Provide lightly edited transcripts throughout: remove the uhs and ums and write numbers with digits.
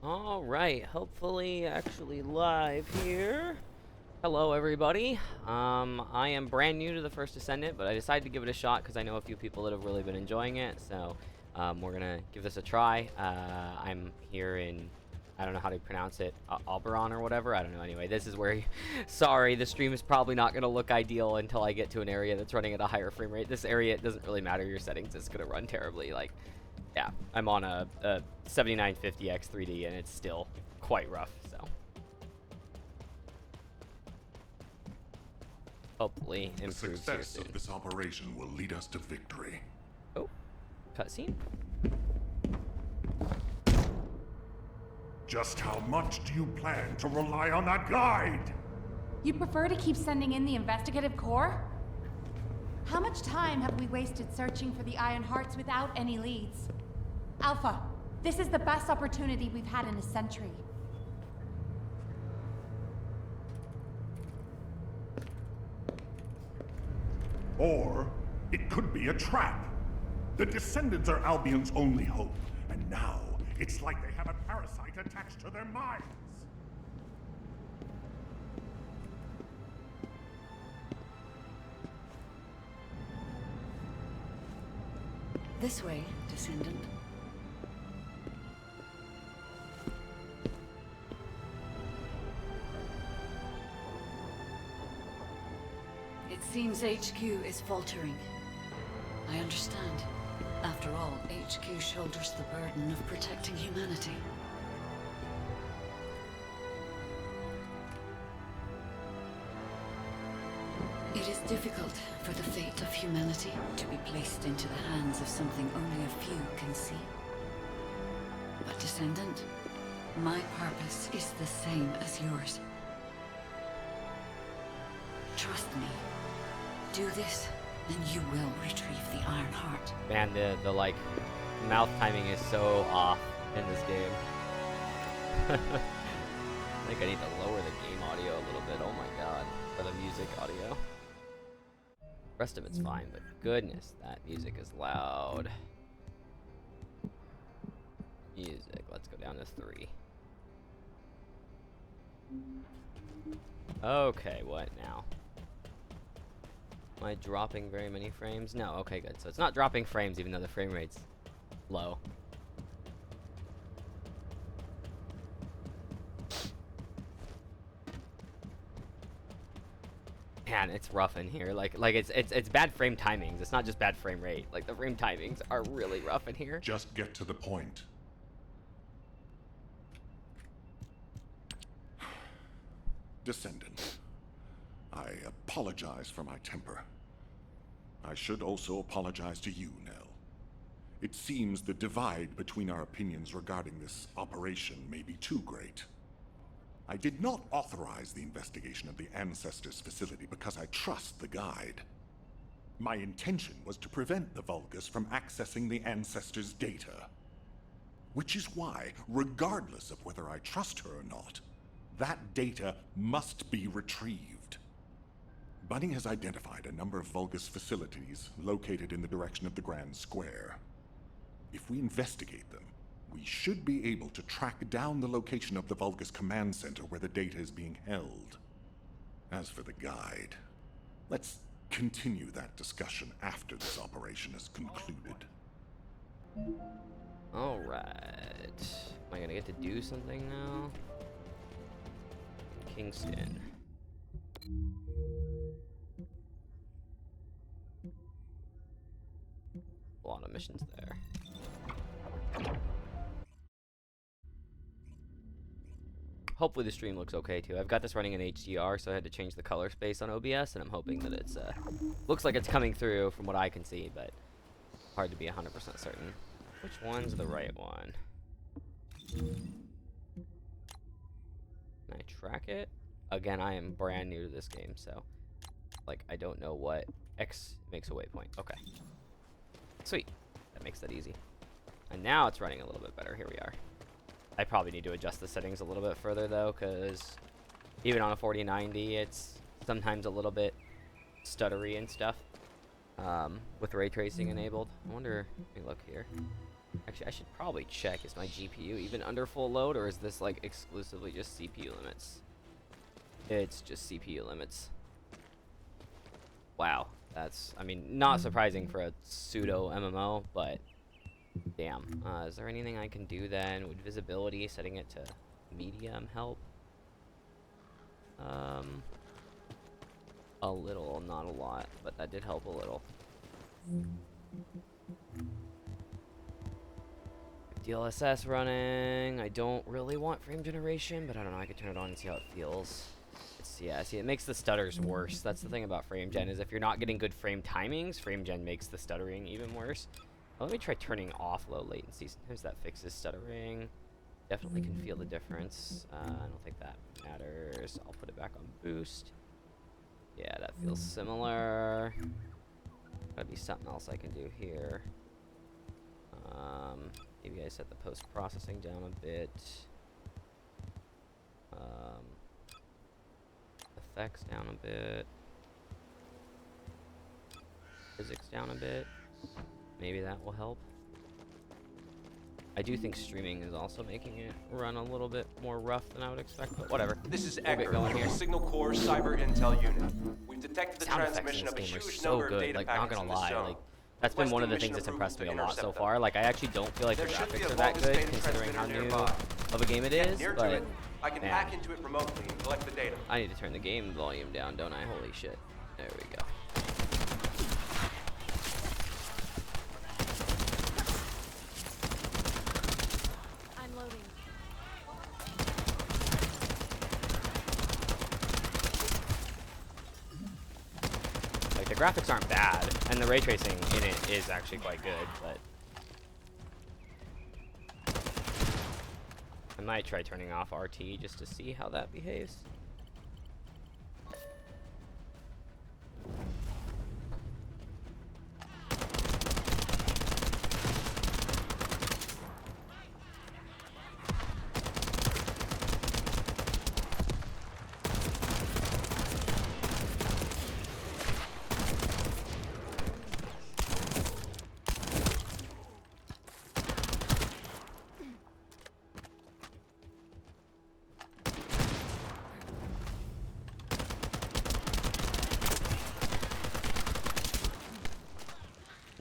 Alright, hopefully actually live here. Hello everybody. I am brand new to the first Descendant, but I decided to give it a shot because I know a few people that have really been enjoying it, so we're gonna give this a try. I'm here in, I don't know how to pronounce it, Oberon or whatever, I don't know. Anyway, this is where, sorry, the stream is probably not gonna look ideal until I get to an area that's running at a higher frame rate. This area, it doesn't really matter your settings, it's gonna run terribly. Like, yeah, I'm on a 7950X 3D and it's still quite rough, so. Hopefully improves here soon. The success of this operation will lead us to victory. Oh, cutscene. Just how much do you plan to rely on that guide? You prefer to keep sending in the investigative corps? How much time have we wasted searching for the Iron Hearts without any leads? Alpha, this is the best opportunity we've had in a century. Or it could be a trap. The Descendants are Albion's only hope, and now it's like they have a parasite attached to their minds. This way, Descendant. It seems HQ is faltering. I understand. After all, HQ shoulders the burden of protecting humanity. It is difficult for the fate of humanity to be placed into the hands of something only a few can see. But Descendant, my purpose is the same as yours. Trust me. Do this, and you will retrieve the Iron Heart. Man, the like mouth timing is so off in this game. I think I need to lower the game audio a little bit. Oh my god, or the music audio. Rest of it's fine, but goodness, that music is loud. Music. Let's go down to 3. Okay, what now? Am I dropping very many frames? No, okay, good. So it's not dropping frames even though the frame rate's low. Man, it's rough in here. Like it's bad frame timings. It's not just bad frame rate. Like the frame timings are really rough in here. Just get to the point. Descendant, I apologize for my temper. I should also apologize to you, Nell. It seems the divide between our opinions regarding this operation may be too great. I did not authorize the investigation of the Ancestors' facility because I trust the guide. My intention was to prevent the Vulgus from accessing the Ancestors' data. Which is why, regardless of whether I trust her or not, that data must be retrieved. Bunny has identified a number of Vulgus facilities located in the direction of the Grand Square. If we investigate them, we should be able to track down the location of the Vulgus command center where the data is being held. As for the guide, let's continue that discussion after this operation is concluded. Alright. Am I gonna get to do something now? Kingston. A lot of missions there. Hopefully the stream looks okay too. I've got this running in HDR, so I had to change the color space on OBS, and I'm hoping that it's looks like it's coming through from what I can see, but hard to be 100% certain. Which one's the right one? Can I track it? Again, I am brand new to this game, so like I don't know what X makes a waypoint. Okay. Sweet. That makes that easy. And now it's running a little bit better. Here we are. I probably need to adjust the settings a little bit further though, because even on a 4090, it's sometimes a little bit stuttery and stuff with ray tracing enabled. I wonder, let me look here. Actually, I should probably check. Is my GPU even under full load, or is this like exclusively just CPU limits? It's just CPU limits. Wow, that's, I mean, not surprising for a pseudo MMO, but damn. Is there anything I can do then? Would visibility, setting it to medium, help? A little, not a lot, but that did help a little. DLSS running. I don't really want frame generation, but I don't know. I could turn it on and see how it feels. Yeah, see, it makes the stutters worse. That's the thing about frame gen, is if you're not getting good frame timings, frame gen makes the stuttering even worse. Let me try turning off low latency. Sometimes that fixes stuttering. Definitely can feel the difference. I don't think that matters. I'll put it back on boost. Yeah, that feels similar. Gotta be something else I can do here. Maybe I set the post-processing down a bit. Effects down a bit. Physics down a bit. Maybe that will help. I do think streaming is also making it run a little bit more rough than I would expect, but whatever. This is We'll get Ecker going from here. the Signal Corps Cyber Intel Unit. We've detected the Sound effects in transmission this of a game are huge so number of good. data Like, not packets gonna in the lie, zone. like that's been one of the Requesting things that's mission impressed me a approval to lot so intercept far. them. Like, I actually don't feel like the There should be graphics a are that good, long-distance considering how transmitter new nearby. of a game it is. Near to But it, I can man, hack into it remotely and collect the data. I need to turn the game volume down, don't I? Holy shit! There we go. I'm loading. Like, the graphics aren't bad, and the ray tracing in it is actually quite good, but I might try turning off RT just to see how that behaves.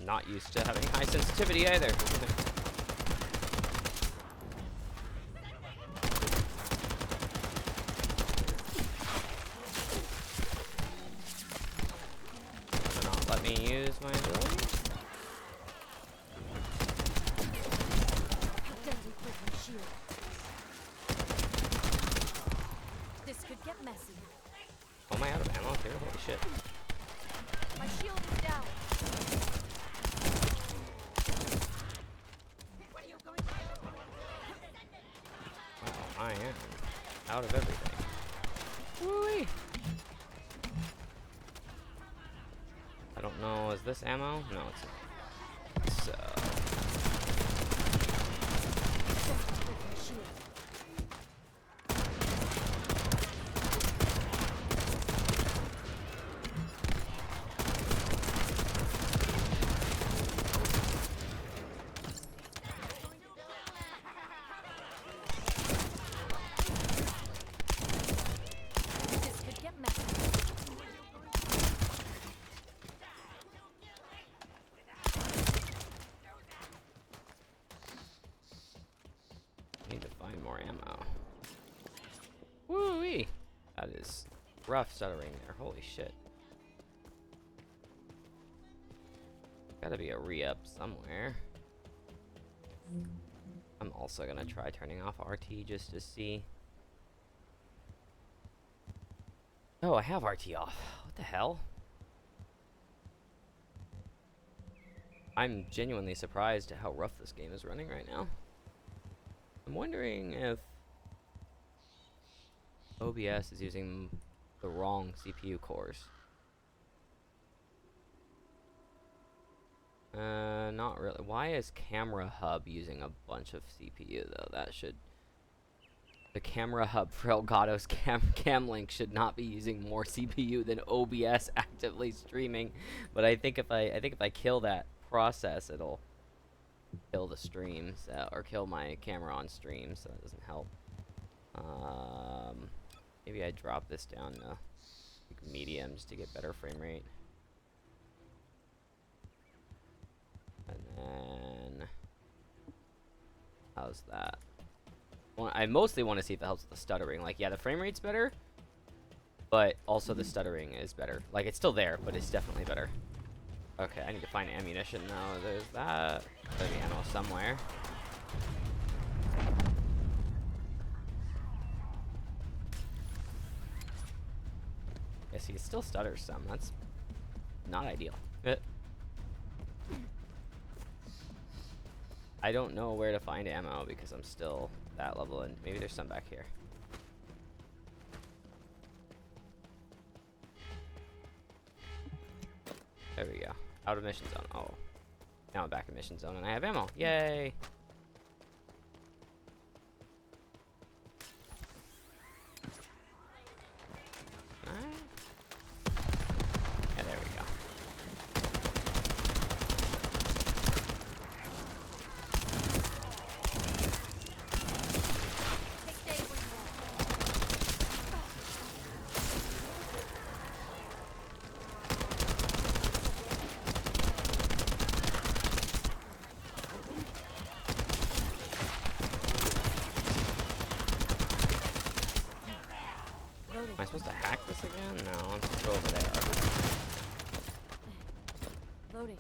Not used to having high sensitivity either. Will not let me use my ability. This could get messy. Oh, am I out of ammo here? Holy shit. My shield is down. Wow, I am out of everything. Woo-wee. I don't know, is this ammo? No, it's not. So... This could get messy. Need to find more ammo. Woo-wee! That is rough stuttering there. Holy shit. Gotta be a re-up somewhere. I'm also gonna try turning off RT just to see. Oh, I have RT off. What the hell? I'm genuinely surprised at how rough this game is running right now. I'm wondering if OBS is using the wrong CPU cores. Not really. Why is Camera Hub using a bunch of CPU though? That should... The Camera Hub for Elgato's cam link should not be using more CPU than OBS actively streaming. But I think if I kill that process, it'll kill the streams, or kill my camera on stream, so that doesn't help. Maybe I drop this down to like medium just to get better frame rate. And then, how's that? Well, I mostly want to see if it helps with the stuttering. Like, yeah, the frame rate's better, but also the stuttering is better. Like, it's still there, but it's definitely better. Okay, I need to find ammunition now. There's that. There's ammo somewhere. Yeah, see, it still stutters some. That's not ideal. I don't know where to find ammo because I'm still that level, and maybe there's some back here. There we go. Out of mission zone. Oh. Now I'm back in mission zone and I have ammo. Yay! Alright. Yeah, there we go. Am I supposed to hack this again? No, I'm supposed to go over there. Loading.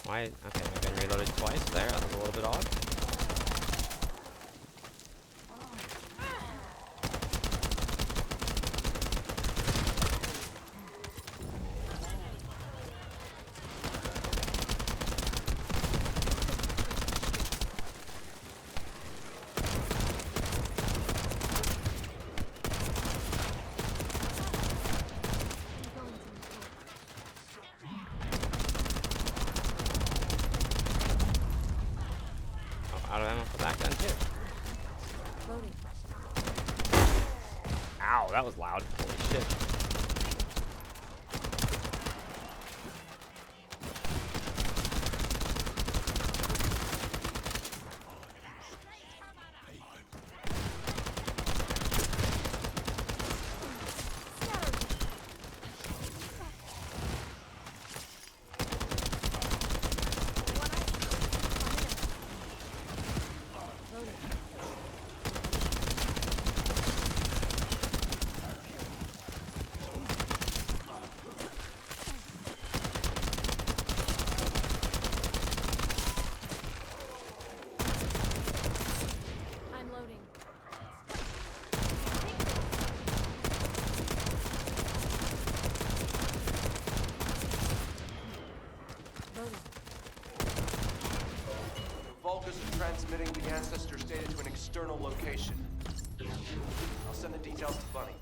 Why? Okay, I've been reloaded twice there. That was a little bit odd. Out of ammo for that gun too. Loading. Ow, that was loud. Holy shit. I'm loading. Loading. Vulgus is transmitting the Ancestor's data to an external location. I'll send the details to Bunny.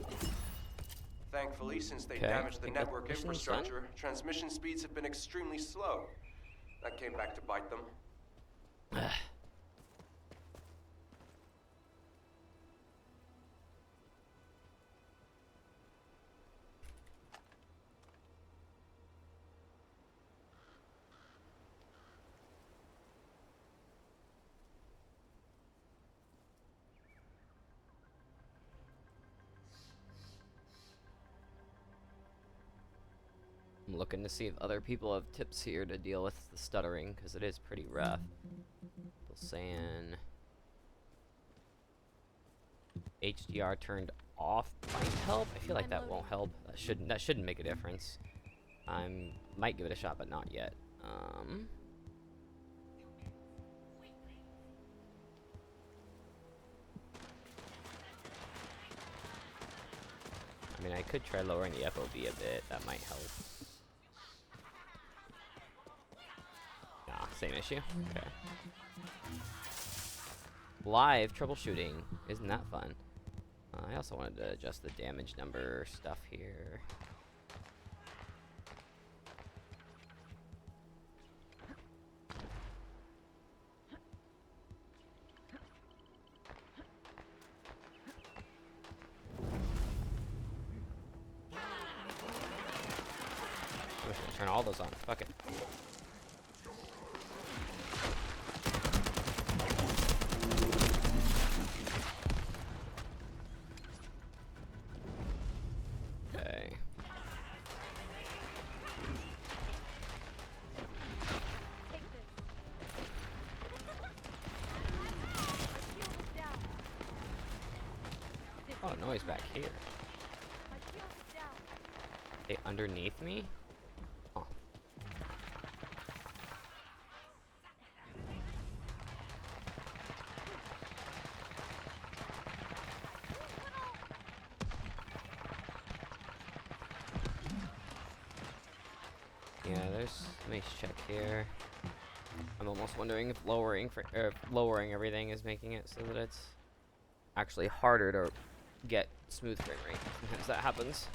Thankfully, since they Okay, damaged the think that network mission's infrastructure, transmission speeds have been extremely slow. That came back to bite them. I'm looking to see if other people have tips here to deal with the stuttering, because it is pretty rough. People saying HDR turned off might help. I feel like that won't help. That shouldn't make a difference. I might give it a shot, but not yet. I mean, I could try lowering the FOV a bit. That might help. Nah, same issue. Okay. Live troubleshooting. Isn't that fun? I also wanted to adjust the damage number stuff here. all those on. Fuck it. Okay. Oh, noise back here. Hey, underneath me? Oh. Yeah, there's. Let me check here. I'm almost wondering if lowering everything is making it so that it's actually harder to get smooth frame rate. Sometimes that happens,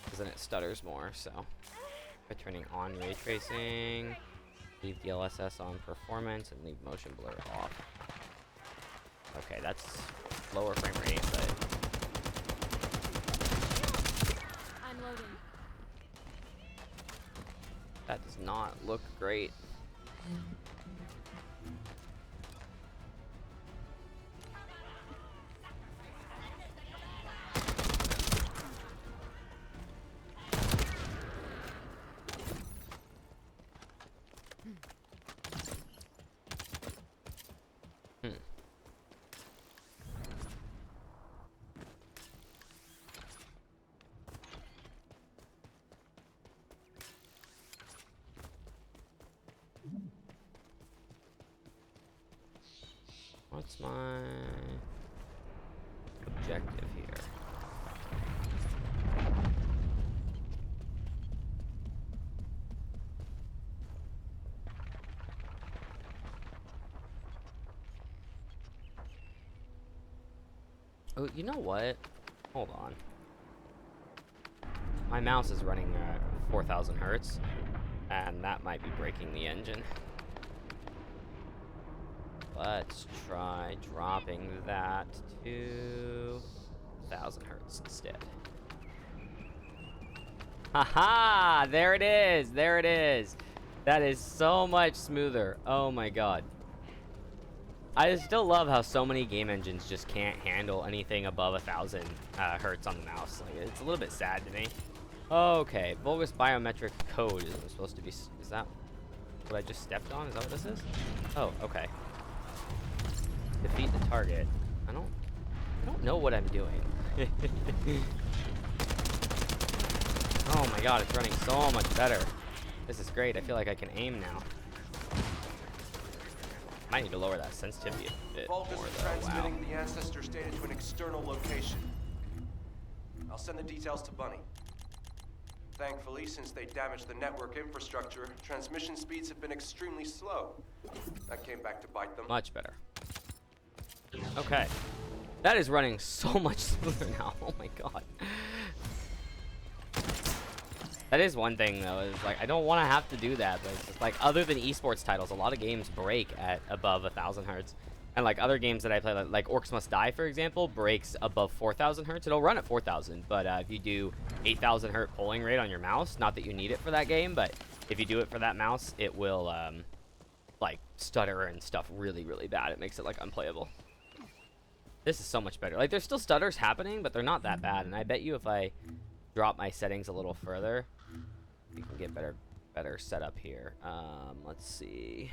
because then it stutters more. So by turning on ray tracing, leave DLSS on performance, and leave motion blur off. Okay, that's lower frame rate, but I'm loading. that does not look great. What's my objective here? Oh, you know what? Hold on. My mouse is running at 4,000 hertz, and that might be breaking the engine. Let's try dropping that to 1,000 hertz instead. Haha! There it is! There it is! That is so much smoother. Oh my god. I still love how so many game engines just can't handle anything above 1,000 hertz on the mouse. Like, it's a little bit sad to me. Okay, bogus biometric code is supposed to be. Is that what I just stepped on? Is that what this is? Oh, okay. Defeat the target. I don't know what I'm doing. Oh my god, it's running so much better. This is great. I feel like I can aim now. Might need to lower that sensitivity a bit more, Vault is though. Wow. transmitting the Ancestors data to an external location. I'll send the details to Bunny. Thankfully, since they damaged the network infrastructure, transmission speeds have been extremely slow. That came back to bite them. Much better. Okay. That is running so much smoother now. Oh my god. That is one thing, though, is like I don't want to have to do that, but it's just, like, other than esports titles, a lot of games break at above 1,000 hertz, and like other games that I play, like Orcs Must Die, for example, breaks above 4,000 hertz. It'll run at 4,000, but if you do 8,000 hertz polling rate on your mouse, not that you need it for that game, but if you do it for that mouse, it will like stutter and stuff really, really bad. It makes it like unplayable. This is so much better. Like, there's still stutters happening, but they're not that bad, and I bet you if I drop my settings a little further, you can get better setup here. Let's see.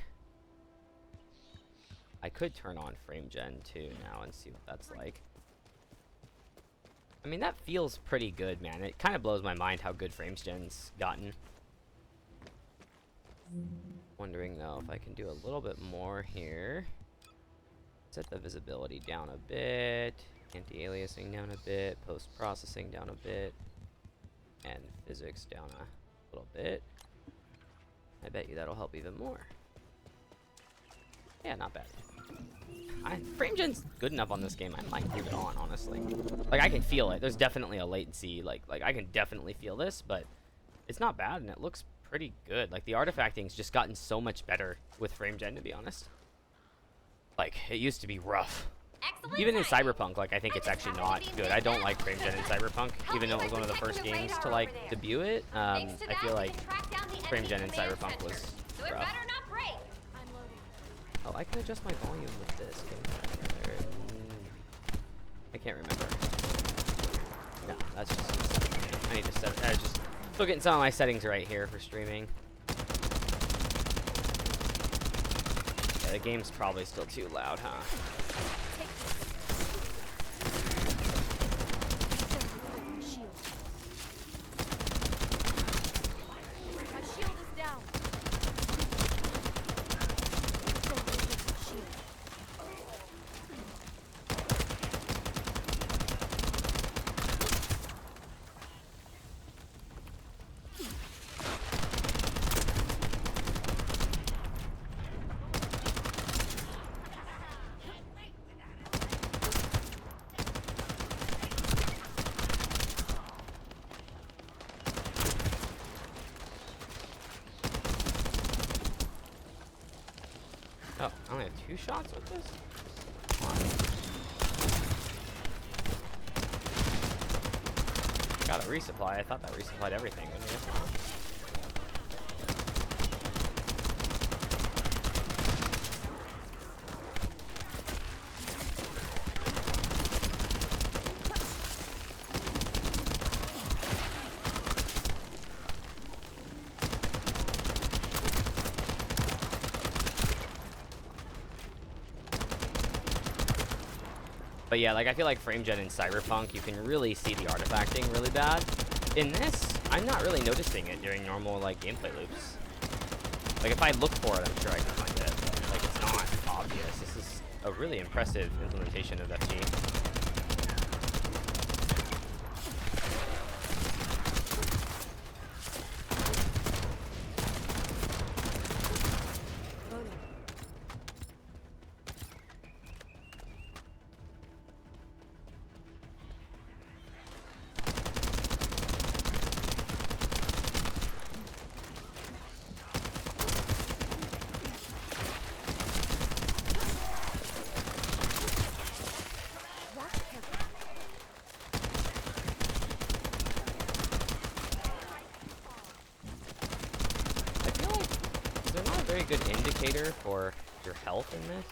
I could turn on frame gen too now and see what that's like. I mean, that feels pretty good, man. It kind of blows my mind how good frames gen's gotten. Wondering though if I can do a little bit more here. Set the visibility down a bit, anti-aliasing down a bit, post-processing down a bit, and physics down a little bit. I bet you that'll help even more. Yeah, not bad. Frame gen's good enough on this game. I might leave it on, honestly. Like, I can feel it. There's definitely a latency. Like I can definitely feel this, but it's not bad, and it looks pretty good. Like, the artifacting's just gotten so much better with frame gen, to be honest. Like, it used to be rough. Excellent Even in timing. Cyberpunk, like, I think it's actually not good. I don't like frame gen in Cyberpunk, even though it was one of the first games to, like, debut it. I feel like frame gen in Cyberpunk was so it rough. better not break. I'm loading. Oh, I can adjust my volume with this. I can't remember. No, that's just. I need to set. I just still getting some of my settings right here for streaming. Yeah, the game's probably still too loud, huh? Take this. Shield. My shield is down. Shield. Oh, I only have 2 shots with this? Got a resupply. I thought that resupplied everything, but I guess not. But yeah, like I feel like frame gen in Cyberpunk, you can really see the artifacting really bad. In this, I'm not really noticing it during normal like gameplay loops. Like if I look for it, I'm sure I can find it. Like it's not obvious. This is a really impressive implementation of FG. Very good indicator for your health in this.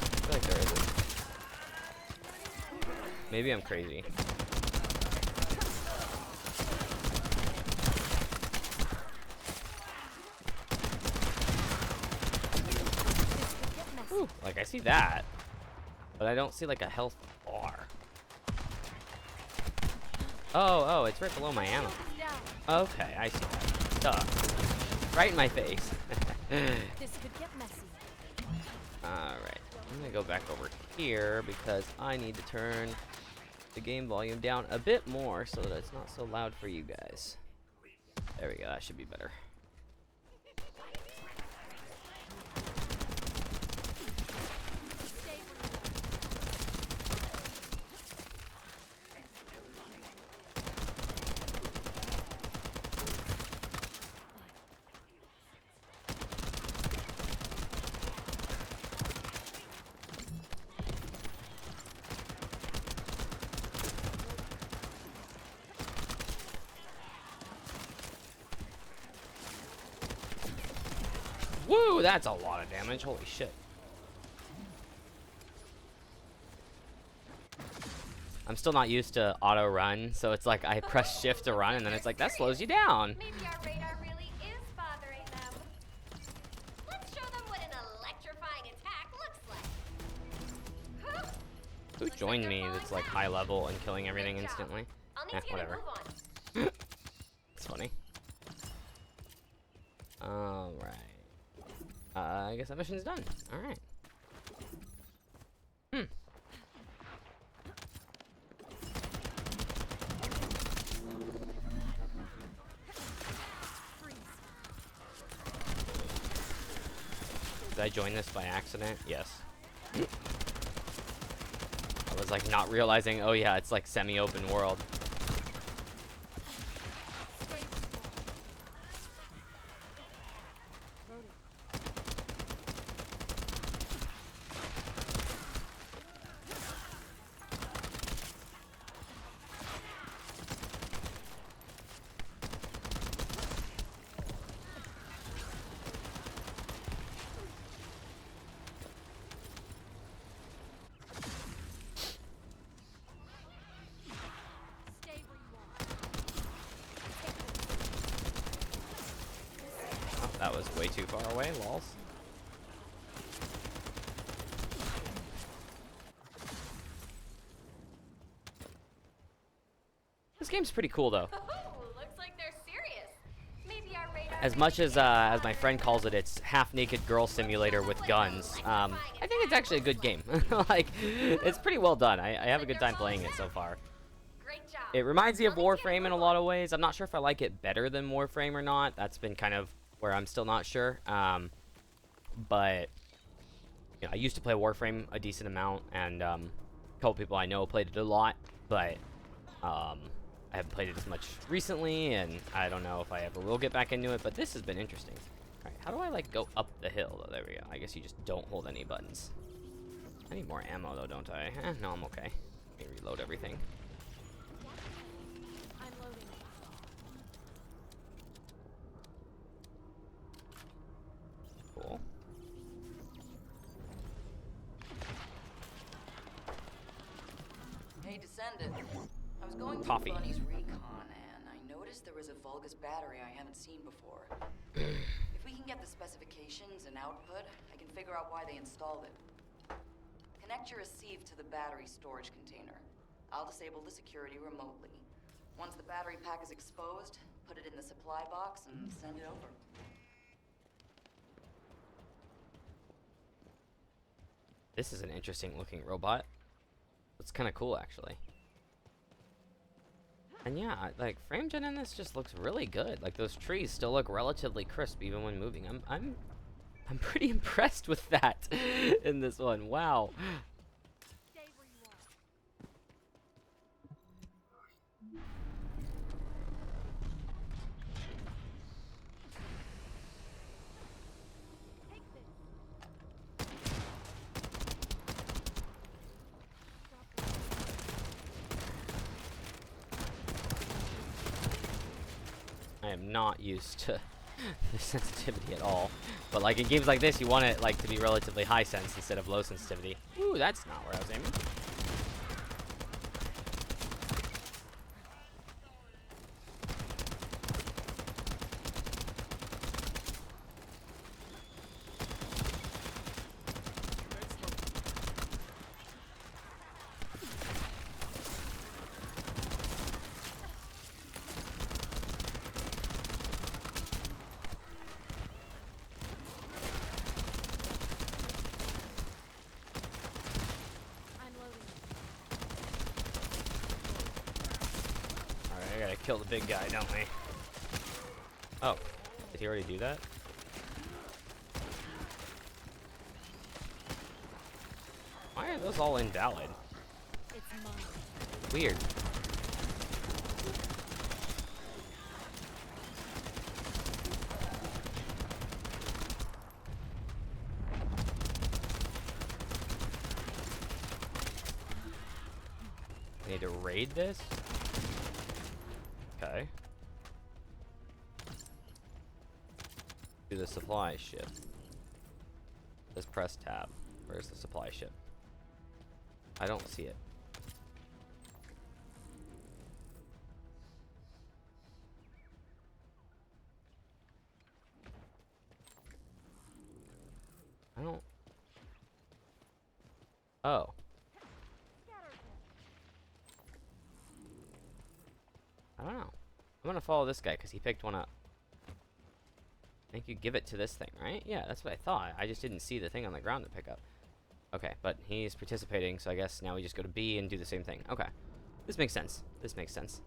I feel like there isn't. Maybe I'm crazy. Ooh, like I see that. But I don't see like a health bar. Oh, it's right below my ammo. Okay, I see that. Duh. Right in my face. This could get messy. Alright, I'm gonna go back over here because I need to turn the game volume down a bit more so that it's not so loud for you guys. There we go, that should be better. Woo, that's a lot of damage. Holy shit. I'm still not used to auto run, so it's like I press shift to run and then it's like that slows you down. Maybe our radar really is bothering them. Let's show them what an electrifying attack looks like. Who joined me that's like high level and killing everything instantly? I'll need to get Whatever. a move on. It's funny. Alright. I guess that mission's done. Alright. Did I join this by accident? Yes. I was like not realizing, oh yeah, it's like semi-open world. was way too far away, lols. This game's pretty cool though. Looks like they're serious. Maybe our radar As much as my friend calls it, it's half-naked girl simulator with guns. I think it's actually a good game. Like, it's pretty well done. I have a good time playing it so far. Great job. It reminds me of Warframe in a lot of ways. I'm not sure if I like it better than Warframe or not. That's been kind of where I'm still not sure. But you know, I used to play Warframe a decent amount, and a couple people I know played it a lot. But I haven't played it as much recently, and I don't know if I ever will get back into it. But this has been interesting. All right, how do I like go up the hill? Oh, there we go. I guess you just don't hold any buttons. I need more ammo though, don't I? No, I'm okay. Let me reload everything. I'm loading. Cool. Hey, Descendant. I was going Coffee. through Bunny's recon, and I noticed there was a Vulgus battery I haven't seen before. If we can get the specifications and output, I can figure out why they installed it. Connect your receive to the battery storage container. I'll disable the security remotely. Once the battery pack is exposed, put it in the supply box and send it over. This is an interesting looking robot. It's kind of cool actually. And yeah, like frame gen in this just looks really good. Like those trees still look relatively crisp even when moving. I'm pretty impressed with that in this one. Wow. Stay where you are. Take this. I am not used to the sensitivity at all. But like in games like this, you want it like to be relatively high sense instead of low sensitivity. Ooh, that's not where I was aiming. I'm loading. Alright, I gotta kill the big guy, don't we? Oh, did he already do that? Why are those all invalid? It's mine. Weird. I need to raid this? Okay. Do the supply ship. Just press tab. Where's the supply ship? I don't see it. I don't. Oh. I don't know. I'm gonna follow this guy because he picked one up. I think you give it to this thing, right? Yeah, that's what I thought. I just didn't see the thing on the ground to pick up. Okay, but he's participating, so I guess now we just go to B and do the same thing. Okay. This makes sense. This makes sense.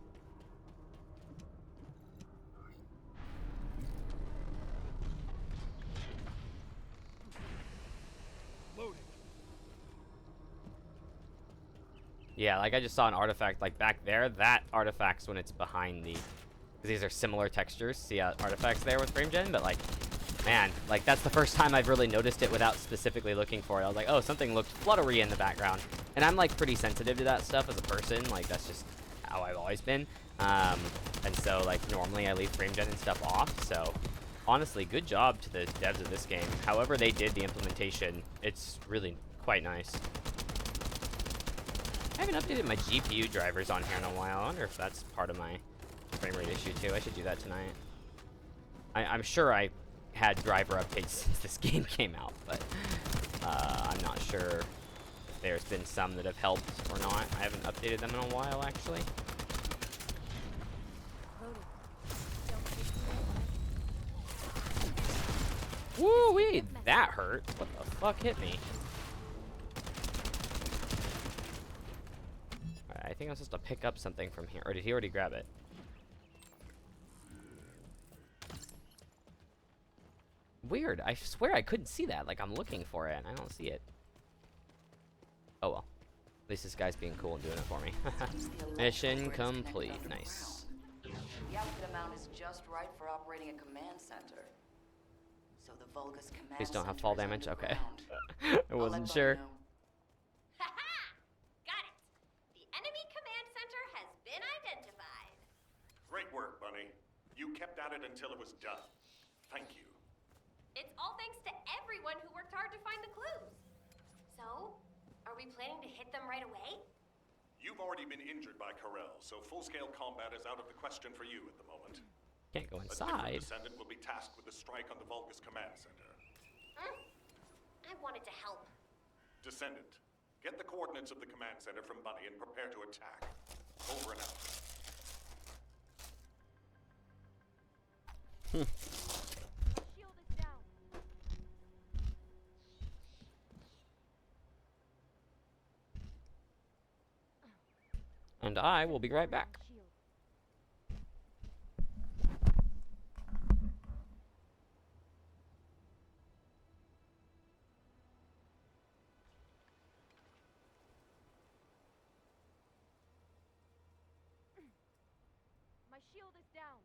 Yeah, like I just saw an artifact like back there. That artifact's when it's behind the... Because these are similar textures. See artifacts there with frame gen? But like, man, like that's the first time I've really noticed it without specifically looking for it. I was like, oh, something looked fluttery in the background. And I'm like pretty sensitive to that stuff as a person. Like that's just how I've always been. And so like normally I leave frame gen and stuff off. So honestly, good job to the devs of this game. However they did the implementation, it's really quite nice. I haven't updated my GPU drivers on here in a while. I wonder if that's part of my frame rate issue too. I should do that tonight. I'm sure I had driver updates since this game came out, but I'm not sure if there's been some that have helped or not. I haven't updated them in a while, actually. Loading. Don't take too long. Woo-wee! That hurt. What the fuck hit me? Alright, I think I'm supposed to pick up something from here. Or did he already grab it? Weird. I swear I couldn't see that. Like, I'm looking for it, and I don't see it. Oh, well. At least this guy's being cool and doing it for me. Mission complete. Nice. The output amount is just right for operating a command center. So the Vulgus command Please don't have center fall is damage. Okay. underground. I I'll wasn't let Bunny sure. know. Haha! Got it! The enemy command center has been identified. Great work, Bunny. You kept at it until it was done. Thank you. It's all thanks to everyone who worked hard to find the clues. So, are we planning to hit them right away? You've already been injured by Carell, so full-scale combat is out of the question for you at the moment. Can't go A different inside. Descendant will be tasked with the strike on the Vulgus command center. I wanted to help. Descendant, get the coordinates of the command center from Bunny and prepare to attack. Over and out. My shield is down. And I will be right back. Shield. My shield is down.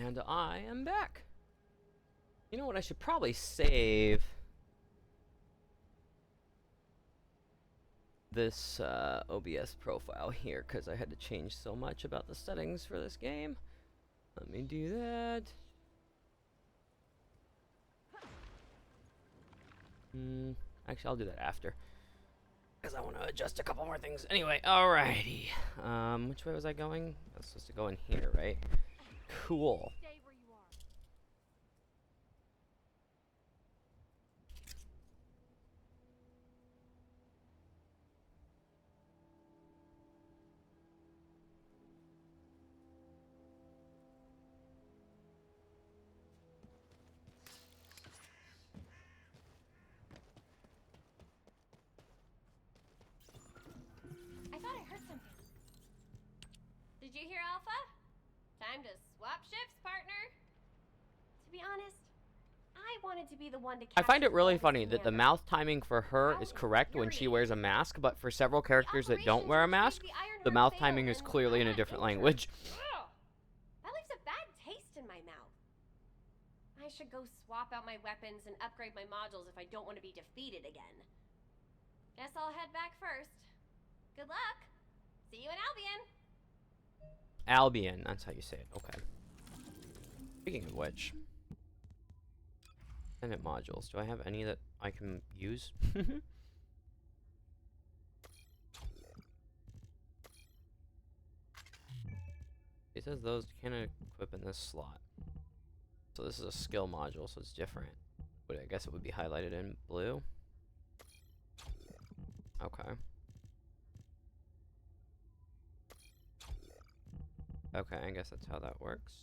And I am back. You know what? I should probably save this OBS profile here because I had to change so much about the settings for this game. Let me do that. Actually, I'll do that after because I want to adjust a couple more things. Anyway, alrighty. Which way was I going? I was supposed to go in here, right? Cool. Stay where you are. I thought I heard something. Did you hear Alpha? Time to swap ships, partner. To be honest, I wanted to be the one to I find capture it really Clovis funny and that the Amber. mouth timing for her is correct when she wears a mask, but for several characters that don't wear a mask, the mouth timing is clearly in a different language. Ugh. That leaves a bad taste in my mouth. I should go swap out my weapons and upgrade my modules if I don't want to be defeated again. Guess I'll head back first. Good luck. See you in Albion. Albion, that's how you say it. Okay. Speaking of which, Descendant modules. Do I have any that I can use? It says those can equip in this slot. So this is a skill module, so it's different. But I guess it would be highlighted in blue. Okay. Okay, I guess that's how that works.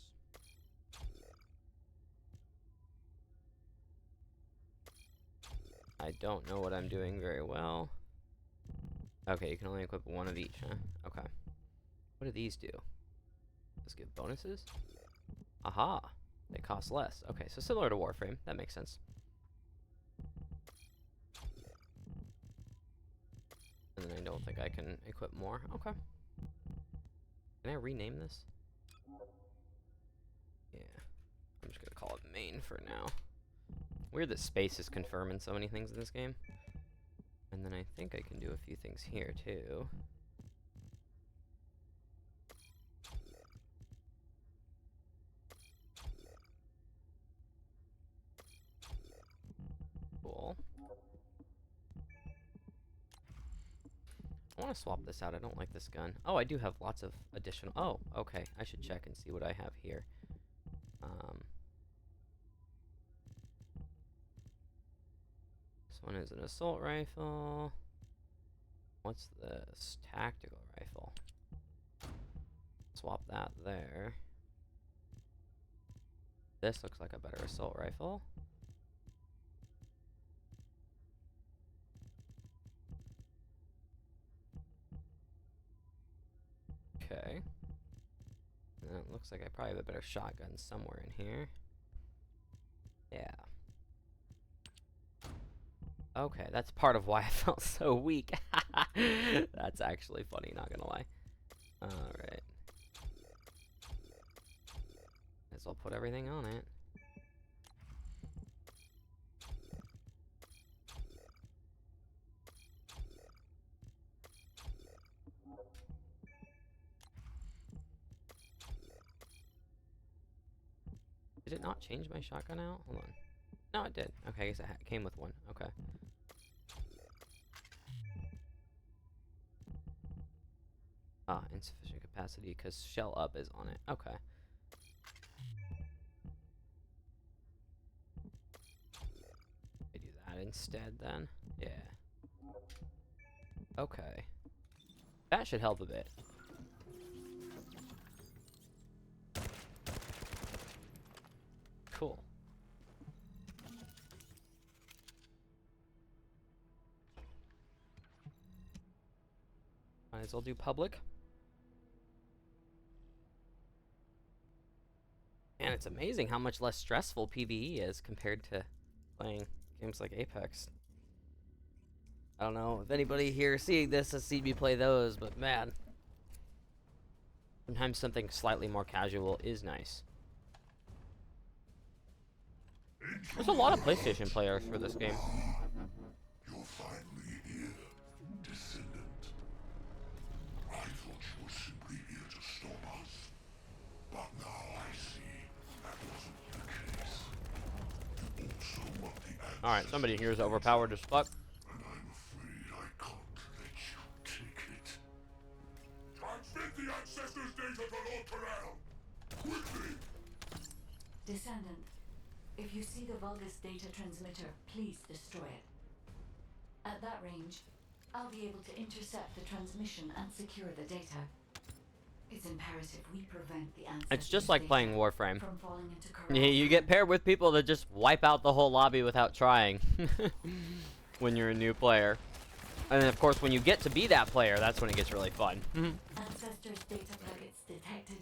I don't know what I'm doing very well. Okay, you can only equip one of each, huh? Okay. What do these do? Does give bonuses? Aha! They cost less. Okay, so similar to Warframe. That makes sense. And then I don't think I can equip more. Okay. Can I rename this? Yeah. I'm just gonna call it main for now. Weird that space is confirming so many things in this game. And then I think I can do a few things here too. Cool. I want to swap this out. I don't like this gun. Oh, I do have lots of additional... Oh, okay. I should check and see what I have here. This one is an assault rifle. What's this? Tactical rifle. Swap that there. This looks like a better assault rifle. Okay. And it looks like I probably have a better shotgun somewhere in here. Yeah. Okay, that's part of why I felt so weak. That's actually funny, not gonna lie. Alright. Guess I'll put everything on it. Did it not change my shotgun out? Hold on. No, it did. Okay, I guess it came with one. Okay. Ah, insufficient capacity because shell up is on it. Okay. I do that instead then. Yeah. Okay. That should help a bit. Cool. Might as well do public. And it's amazing how much less stressful PvE is compared to playing games like Apex. I don't know if anybody here seeing this has seen me play those, but man. Sometimes something slightly more casual is nice. There's a lot of PlayStation players for this game. You're finally here, Descendant. I thought you were simply here to stop us. But now I see that wasn't the case. You also want the answers. Alright, somebody here is overpowered as fuck. And I'm afraid I can't let you take it. Transmit the ancestors' data to Lord Corral! Quickly! Descendant, if you see the Vulgus data transmitter, please destroy it. At that range, I'll be able to intercept the transmission and secure the data. It's imperative we prevent the ancestors' It's just like playing Warframe. from falling into Yeah, you get paired with people that just wipe out the whole lobby without trying when you're a new player. And then, of course, when you get to be that player, that's when it gets really fun. Ancestors' data packets detected.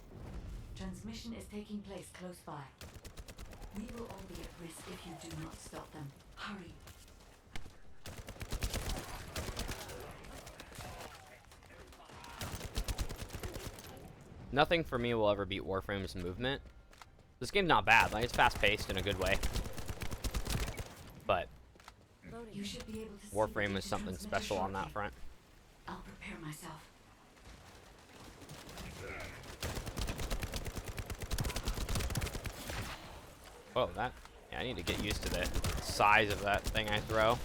Transmission is taking place close by. We will all be at risk if you do not stop them. Hurry. Nothing for me will ever beat Warframe's movement. This game's not bad. Like, it's fast-paced in a good way. But You should be able to see the Warframe is data something transmitter special on that shortly. front. I'll prepare myself. Oh, that... Yeah, I need to get used to the size of that thing I throw.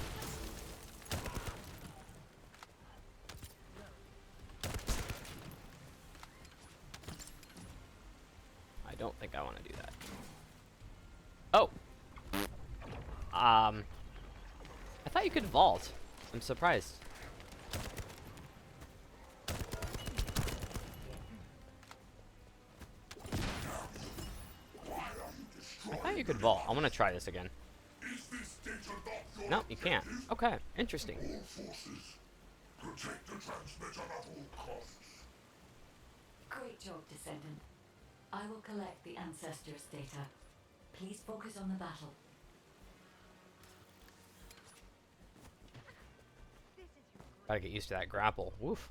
I don't think I want to do that. Oh! I thought you could vault. I'm surprised. I thought you could vault. I want to try this again. Is this data not your No, you can't. objective? Okay, interesting. All forces, protect the transmitter at all costs. Great job, Descendant. I will collect the ancestors' data. Please focus on the battle. Gotta get used to that grapple. Woof.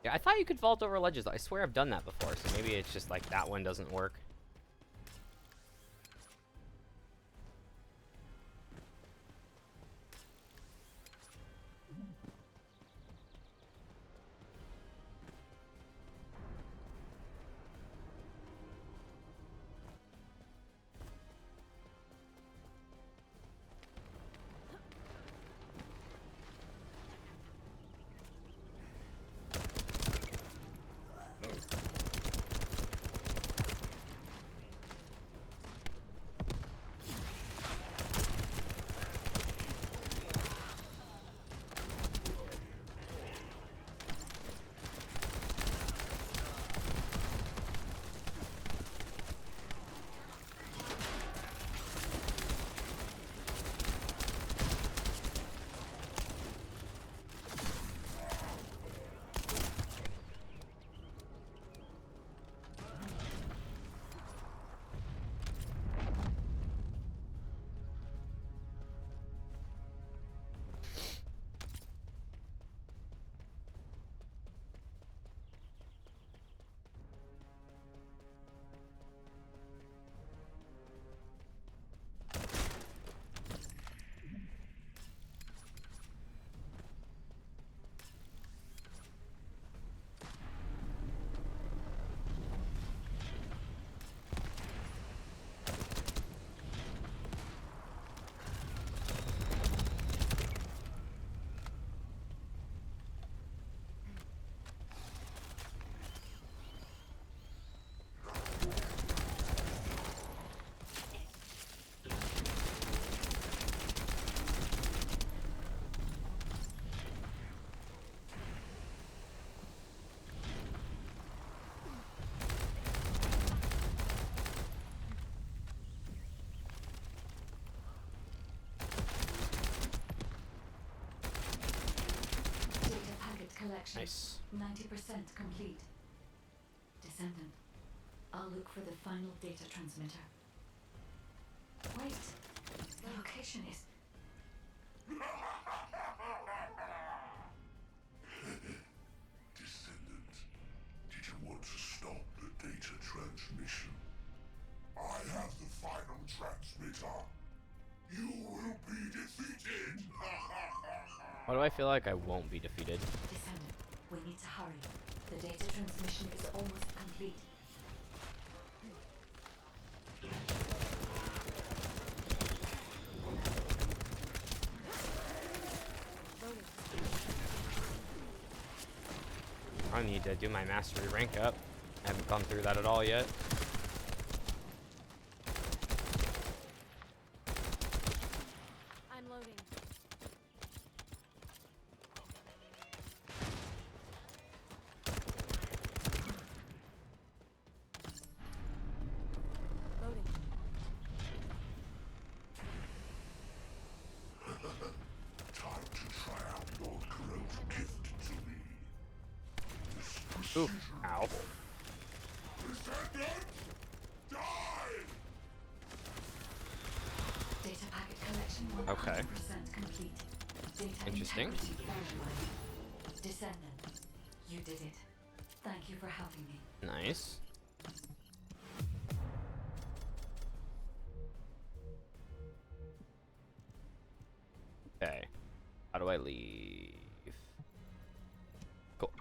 Yeah, I thought you could vault over ledges. I swear I've done that before, so maybe it's just like that one doesn't work. Collection. Nice. 90% complete. Descendant, I'll look for the final data transmitter. Wait, the location is... Descendant, did you want to stop the data transmission? I have the final transmitter. You will be defeated! Why do I feel like I won't be defeated? Descendant, we need to hurry. The data transmission is almost complete. I need to do my mastery rank up. I haven't gone through that at all yet. I'm loading. Loading. Time to try out your growth gift to me. Oof. Ow. Descendant! Die! Data packet collection 100% Okay. complete. Data Interesting. integrity verified. Descendant, you did it. Thank you for helping me. Nice. Okay. How do I leave? Cool.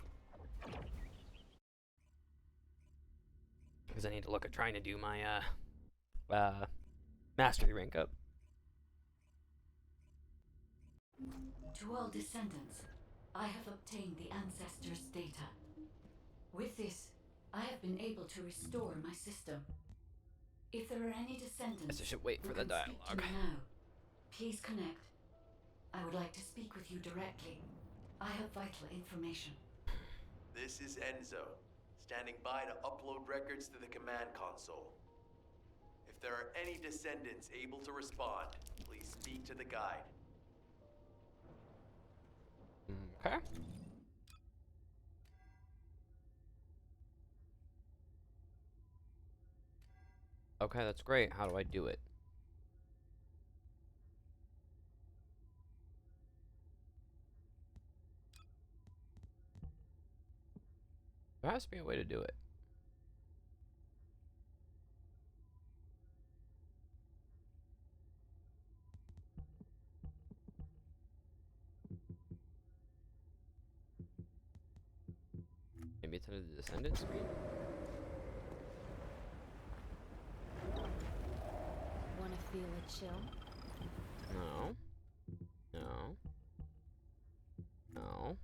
Because I need to look at trying to do my mastery rank up. To all descendants, I have obtained the ancestors' data. With this, I have been able to restore my system. If there are any descendants Guess I should wait who for the can speak to dialogue. me now, please connect. I would like to speak with you directly. I have vital information. This is Enzo, standing by to upload records to the command console. If there are any descendants able to respond, please speak to the guide. Okay. Okay, that's great. How do I do it? There has to be a way to do it. Maybe it's under the Descendant screen? Wanna feel a chill? No. No. No.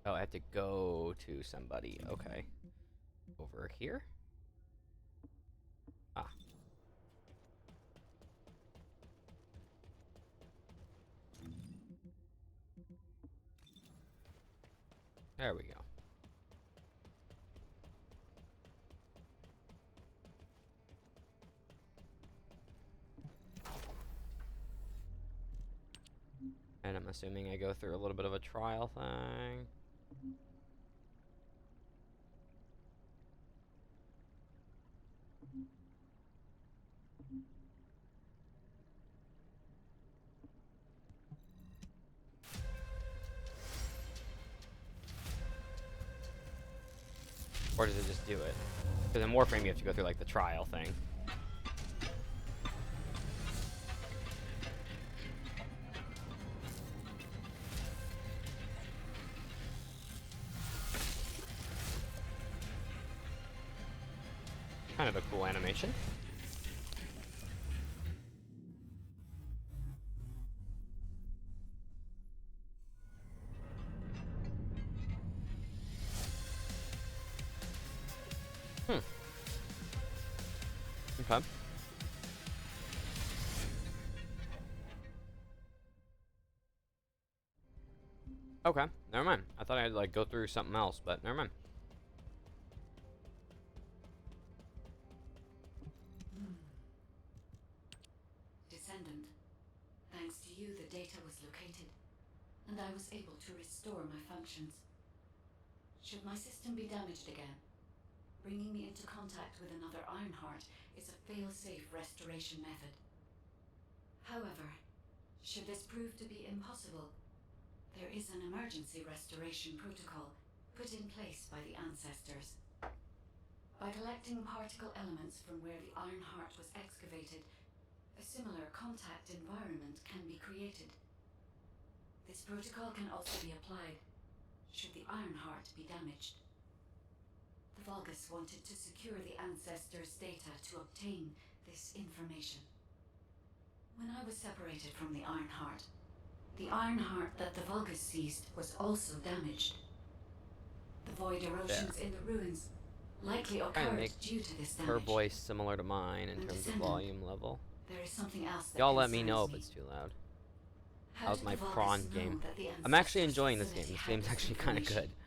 Oh, I have to go to somebody. Okay. Over here? Ah. There we go. And I'm assuming I go through a little bit of a trial thing. Or does it just do it? Because in Warframe you have to go through like the trial thing. Kind of a cool animation. Okay. Okay, never mind. I thought I had to like go through something else, but never mind. and I was able to restore my functions. Should my system be damaged again, bringing me into contact with another Ironheart is a fail-safe restoration method. However, should this prove to be impossible, there is an emergency restoration protocol put in place by the ancestors. By collecting particle elements from where the Ironheart was excavated, a similar contact environment can be created. This protocol can also be applied should the Ironheart be damaged. The Vulgus wanted to secure the ancestors' data to obtain this information. When I was separated from the Ironheart that the Vulgus seized was also damaged. The void erosions in the ruins likely Trying to occurred make due to this damage. her voice similar to mine in And terms of Descendant, volume level. there is something else that Y'all let me concerns know if me. it's too loud. How That was did my the Vulgus prawn know game. that the I'm actually ancestors' enjoying this game. facility This had game's actually kind of good. information?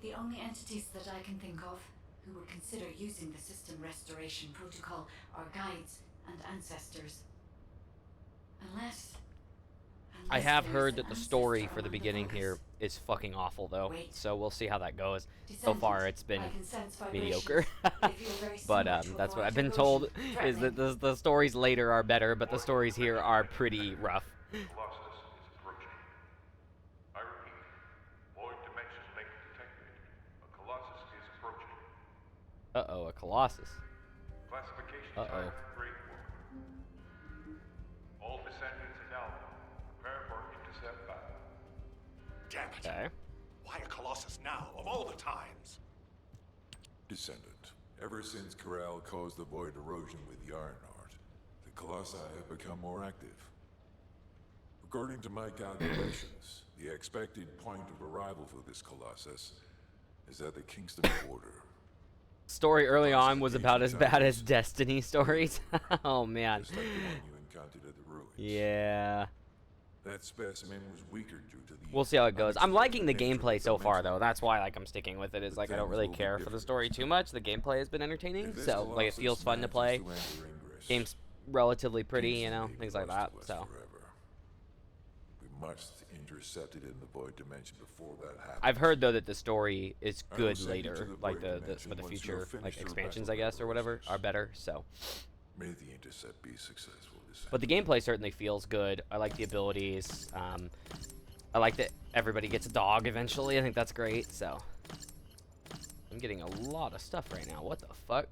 The only entities that I can think of who would consider using the system restoration protocol are guides and ancestors. Unless I have there is heard an that the story ancestor for the among beginning Vulgus. here is fucking awful, though. Wait. So we'll see how that goes. So Descendant, far, it's been I can sense mediocre. vibrations. They feel very But similar to a that's what void I've been erosion, told, is threatening. that the stories later are better, but the stories here are pretty rough. Colossus is approaching. I repeat, void dimension link detected. A Colossus is approaching. Uh-oh, a Colossus. Classification Uh-oh. type grade 1. All descendants in Alpha, prepare for intercept battle. Damn it. Okay. Why a Colossus now, of all the times? Descendant, ever since Corral caused the void erosion with the Ironheart, the Colossi have become more active. According to my calculations, the expected point of arrival for this Colossus is at the Kingston border. Story early on was about as bad as Destiny stories. Oh, man. Just like the one you encountered at the ruins. Yeah. That specimen was weaker due to the... We'll see how it goes. I'm liking the unexpected nature gameplay of so far, dimensional though. That's why, like, I'm sticking with it. Is like I don't really care for the story too much. The gameplay has been entertaining, If this so like it Colossus feels fun to manages play. to enter Ingress, Game's relatively pretty, you know, Kingston may be things like lost that. to us So forever. We must intercept it in the void dimension before that happens. I've heard though that the story is I will good send you to later, the like void the dimension for the once you future have finished like your expansions, battle I guess, or whatever, process. are better. So, May the intercept be successful. but the gameplay certainly feels good. I like the abilities. I like that everybody gets a dog eventually. I think that's great. So, I'm getting a lot of stuff right now. What the fuck?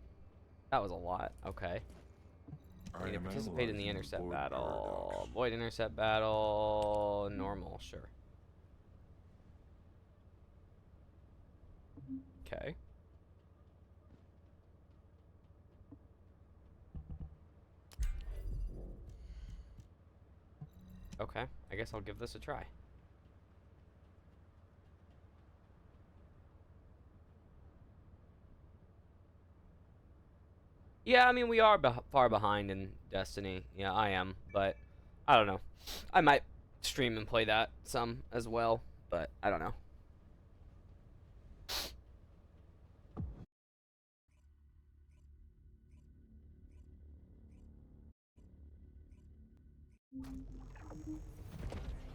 That was a lot. Okay. I need to participate in the intercept battle. Void intercept battle. Normal, sure. Okay. Okay, I guess I'll give this a try. Yeah, I mean, we are far behind in Destiny. Yeah, I am, but I don't know. I might stream and play that some as well, but I don't know.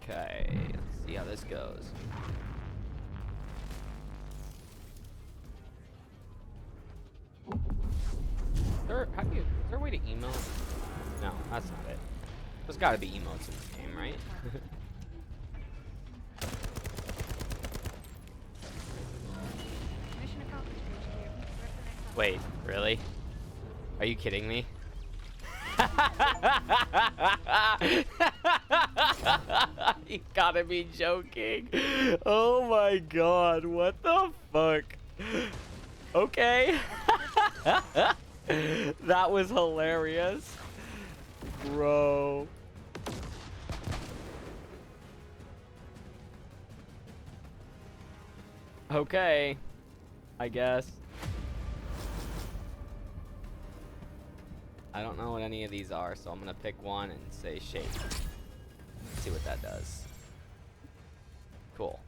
Okay, let's see how this goes. Is there a way to emote? No, that's not it. There's gotta be emotes in this game, right? Wait, really? Are you kidding me? You gotta be joking. Oh my god, what the fuck? Okay. That was hilarious. Bro. Okay. I guess. I don't know what any of these are, so I'm gonna pick one and say shake. Let's see what that does. Cool.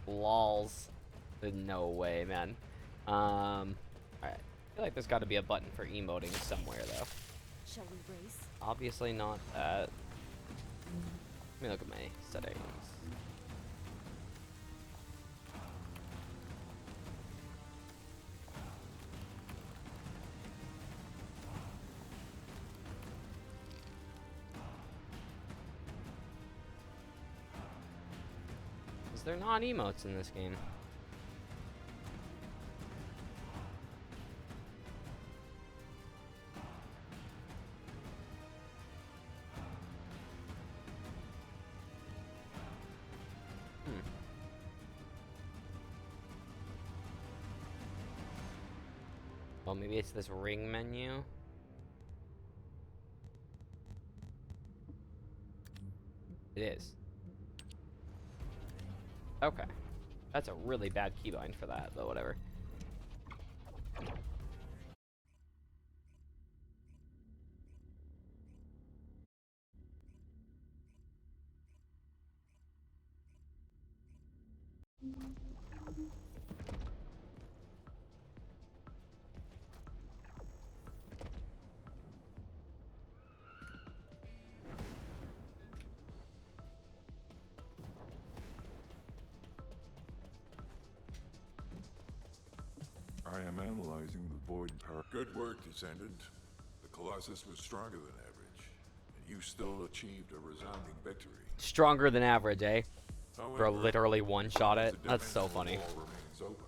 Lols. No way, man. Alright. I feel like there's gotta be a button for emoting somewhere, though. Shall we race? Obviously not that. Let me look at my settings. Is there not emotes in this game? Well, maybe it's this ring menu. It is. Okay. That's a really bad keybind for that, but whatever. I am analyzing the void power. Good work, Descendant. The Colossus was stronger than average, and you still achieved a resounding victory. Stronger than average, eh? However, Bro, literally one-shot it. the That's so dimensional funny. wall remains open.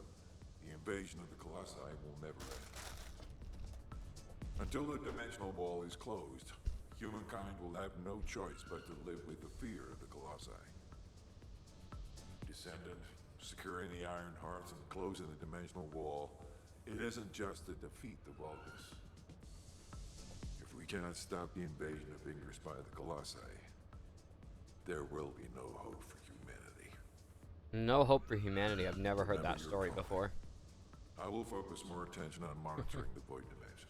The invasion of the Colossi will never end. Until the dimensional wall is closed, humankind will have no choice but to live with the fear of the Colossi. Descendant, securing the Iron Hearts and closing the dimensional wall, it isn't just to defeat the Vulgus. If we cannot stop the invasion of Ingress by the Colossi, there will be no hope for humanity. No hope for humanity. I've never heard Remember that your story calling. before. I will focus more attention on monitoring the Void Dimension.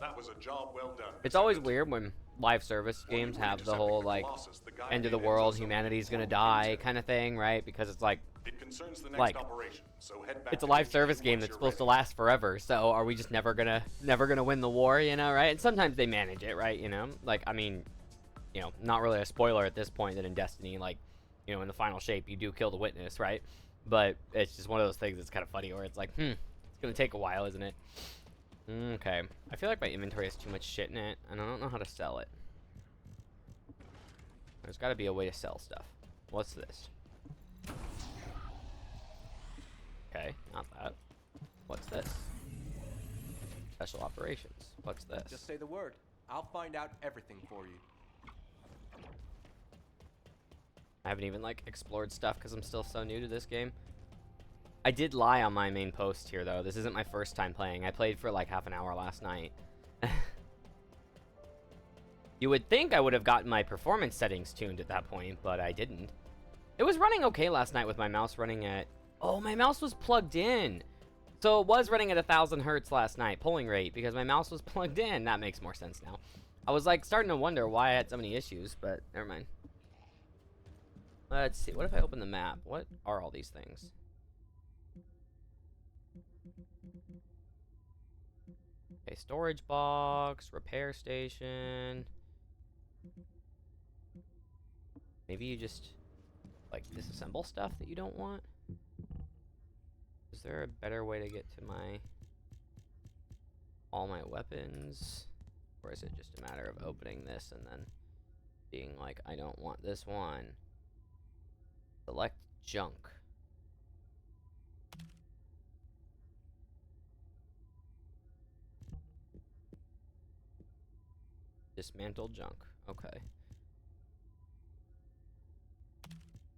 That was a job well done. It's always Descendant. weird when live service While you games were have the intercepting whole, the like, Colossus, the guy end of the named world, Enzo humanity's gonna formed die intel. kind of thing, right? Because it's like, It concerns the next like, operation, so head back it's a to live HQ service game once that's you're supposed to ready. last forever, so are we just never gonna win the war, you know, right? And sometimes they manage it, right, you know? Like, I mean, you know, not really a spoiler at this point that in Destiny, like, you know, in the final shape, you do kill the witness, right? But it's just one of those things that's kind of funny where it's like, it's gonna take a while, isn't it? Okay. I feel like my inventory has too much shit in it, and I don't know how to sell it. There's gotta be a way to sell stuff. What's this? Okay, not that. What's this? Special operations. What's this? Just say the word. I'll find out everything for you. I haven't even, like, explored stuff because I'm still so new to this game. I did lie on my main post here, though. This isn't my first time playing. I played for, like, half an hour last night. You would think I would have gotten my performance settings tuned at that point, but I didn't. It was running okay last night with my mouse running at... Oh, my mouse was plugged in. So it was running at 1,000 hertz last night, polling rate, because my mouse was plugged in. That makes more sense now. I was, like, starting to wonder why I had so many issues, but never mind. Let's see. What if I open the map? What are all these things? Okay, storage box, repair station. Maybe you just, like, disassemble stuff that you don't want? Is there a better way to get to all my weapons? Or is it just a matter of opening this and then being like, I don't want this one. Select junk. Dismantle junk. Okay.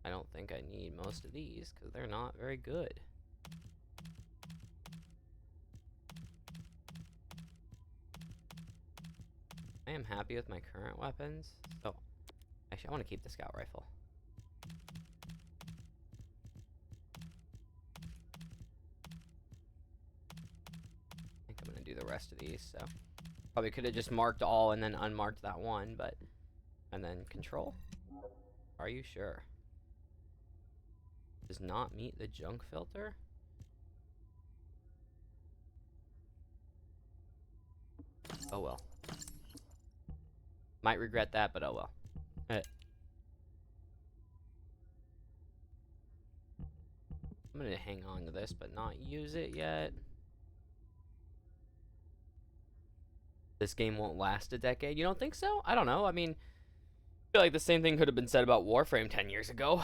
I don't think I need most of these because they're not very good. I am happy with my current weapons. So, actually, I want to keep the scout rifle. I think I'm going to do the rest of these, so. Probably could have just marked all and then unmarked that one, but... And then control? Are you sure? Does not meet the junk filter? Oh well. Might regret that, but oh well. I'm gonna hang on to this, but not use it yet. This game won't last a decade. You don't think so? I don't know. I mean, I feel like the same thing could have been said about Warframe 10 years ago.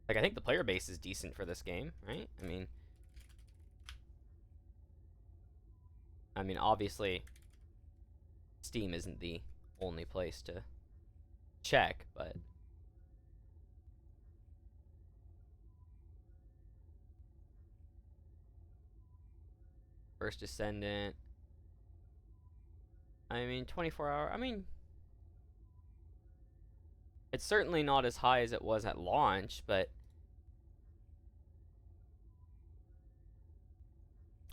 Like, I think the player base is decent for this game, right? I mean, obviously, Steam isn't the only place to check, but... First Descendant. I mean, 24 hour. I mean, it's certainly not as high as it was at launch, but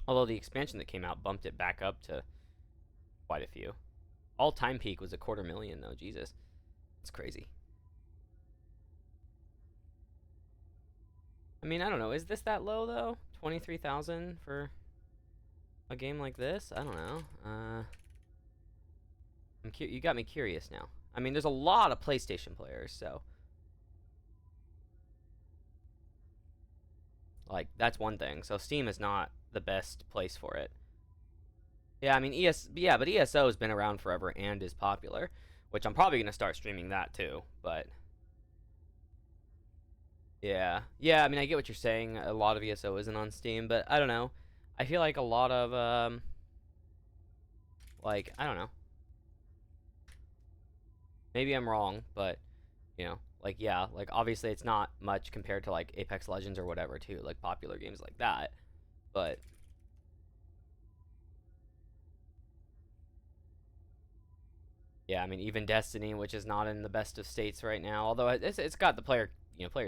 although the expansion that came out bumped it back up to quite a few. All-time peak was 250,000 though. Jesus, it's crazy. I mean, I don't know. Is this that low though? 23,000 for a game like this? I don't know. You got me curious now. I mean, there's a lot of PlayStation players, so like that's one thing. So Steam is not the best place for it. Yeah, I mean but ESO has been around forever and is popular, which I'm probably gonna start streaming that too. But yeah, I mean I get what you're saying. A lot of ESO isn't on Steam, but I don't know. I feel like a lot of like I don't know. Maybe I'm wrong, but you know, like yeah, like obviously it's not much compared to like Apex Legends or whatever too, like popular games like that. But yeah, I mean even Destiny, which is not in the best of states right now, although it's got the players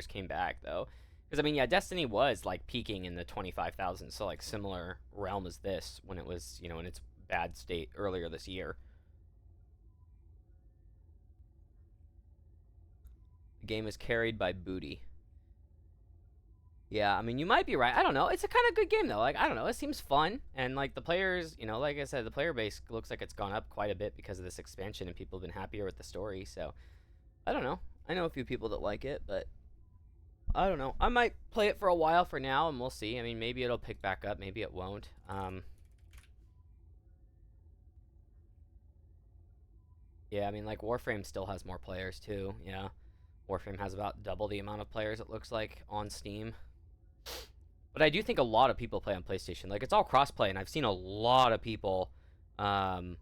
came back though. Because I mean, yeah, Destiny was like peaking in the 25,000, so like similar realm as this when it was, in its bad state earlier this year. The game is carried by booty. Yeah, I mean, you might be right. I don't know. It's a kind of good game though. Like, I don't know. It seems fun, and like the players, like I said, the player base looks like it's gone up quite a bit because of this expansion, and people have been happier with the story. So, I don't know. I know a few people that like it, but I don't know. I might play it for a while for now, and we'll see. I mean, maybe it'll pick back up. Maybe it won't. Yeah, I mean, like Warframe still has more players too. Yeah. Warframe has about double the amount of players, it looks like, on Steam. But I do think a lot of people play on PlayStation. Like, it's all cross-play, and I've seen a lot of people, doing,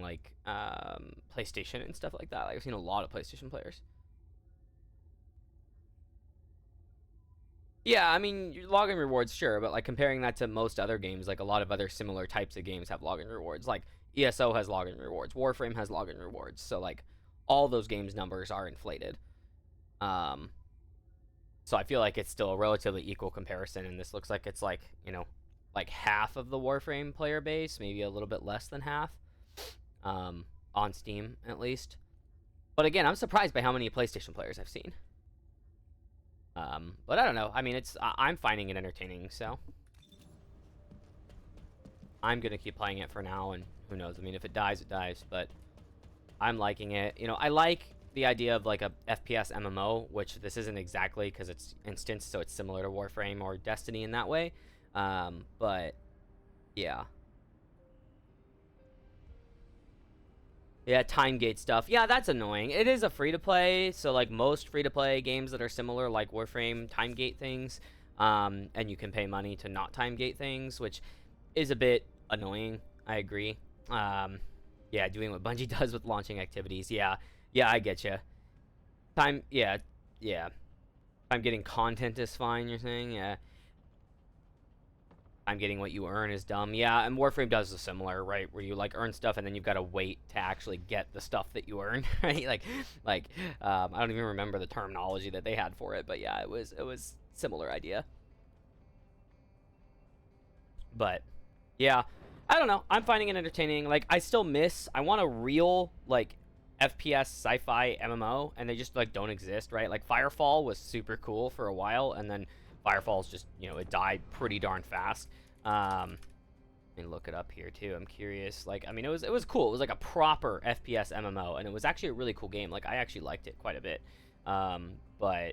like, PlayStation and stuff like that. Like, I've seen a lot of PlayStation players. Yeah, I mean, login rewards, sure, but, like, comparing that to most other games, like, a lot of other similar types of games have login rewards. Like, ESO has login rewards. Warframe has login rewards. So, like, all those games' numbers are inflated. So I feel like it's still a relatively equal comparison, and this looks like it's like, like half of the Warframe player base, maybe a little bit less than half, on Steam at least. But again, I'm surprised by how many PlayStation players I've seen. But I don't know. I mean, I'm finding it entertaining, so I'm gonna keep playing it for now, and who knows? I mean, if it dies, it dies, but I'm liking it. I like the idea of like a FPS MMO, which this isn't exactly because it's instance, so it's similar to Warframe or Destiny in that way. But yeah. Yeah, time gate stuff. Yeah, that's annoying. It is a free-to-play, so like most free-to-play games that are similar, like Warframe, time gate things, and you can pay money to not time gate things, which is a bit annoying. I agree. Yeah, doing what Bungie does with launching activities. Yeah, I get you. Yeah. Time getting content is fine, you're saying? Yeah. Time getting what you earn is dumb. Yeah, and Warframe does a similar, right? Where you, like, earn stuff and then you've got to wait to actually get the stuff that you earn, right? Like, I don't even remember the terminology that they had for it, but yeah, it was similar idea. But, yeah. I don't know. I'm finding it entertaining. Like, I want a real, like, FPS sci-fi MMO, and they just, like, don't exist, right? Like, Firefall was super cool for a while, and then Firefall's just, it died pretty darn fast. Let me look it up here, too. I'm curious. Like, I mean, it was cool. It was, like, a proper FPS MMO, and it was actually a really cool game. Like, I actually liked it quite a bit. but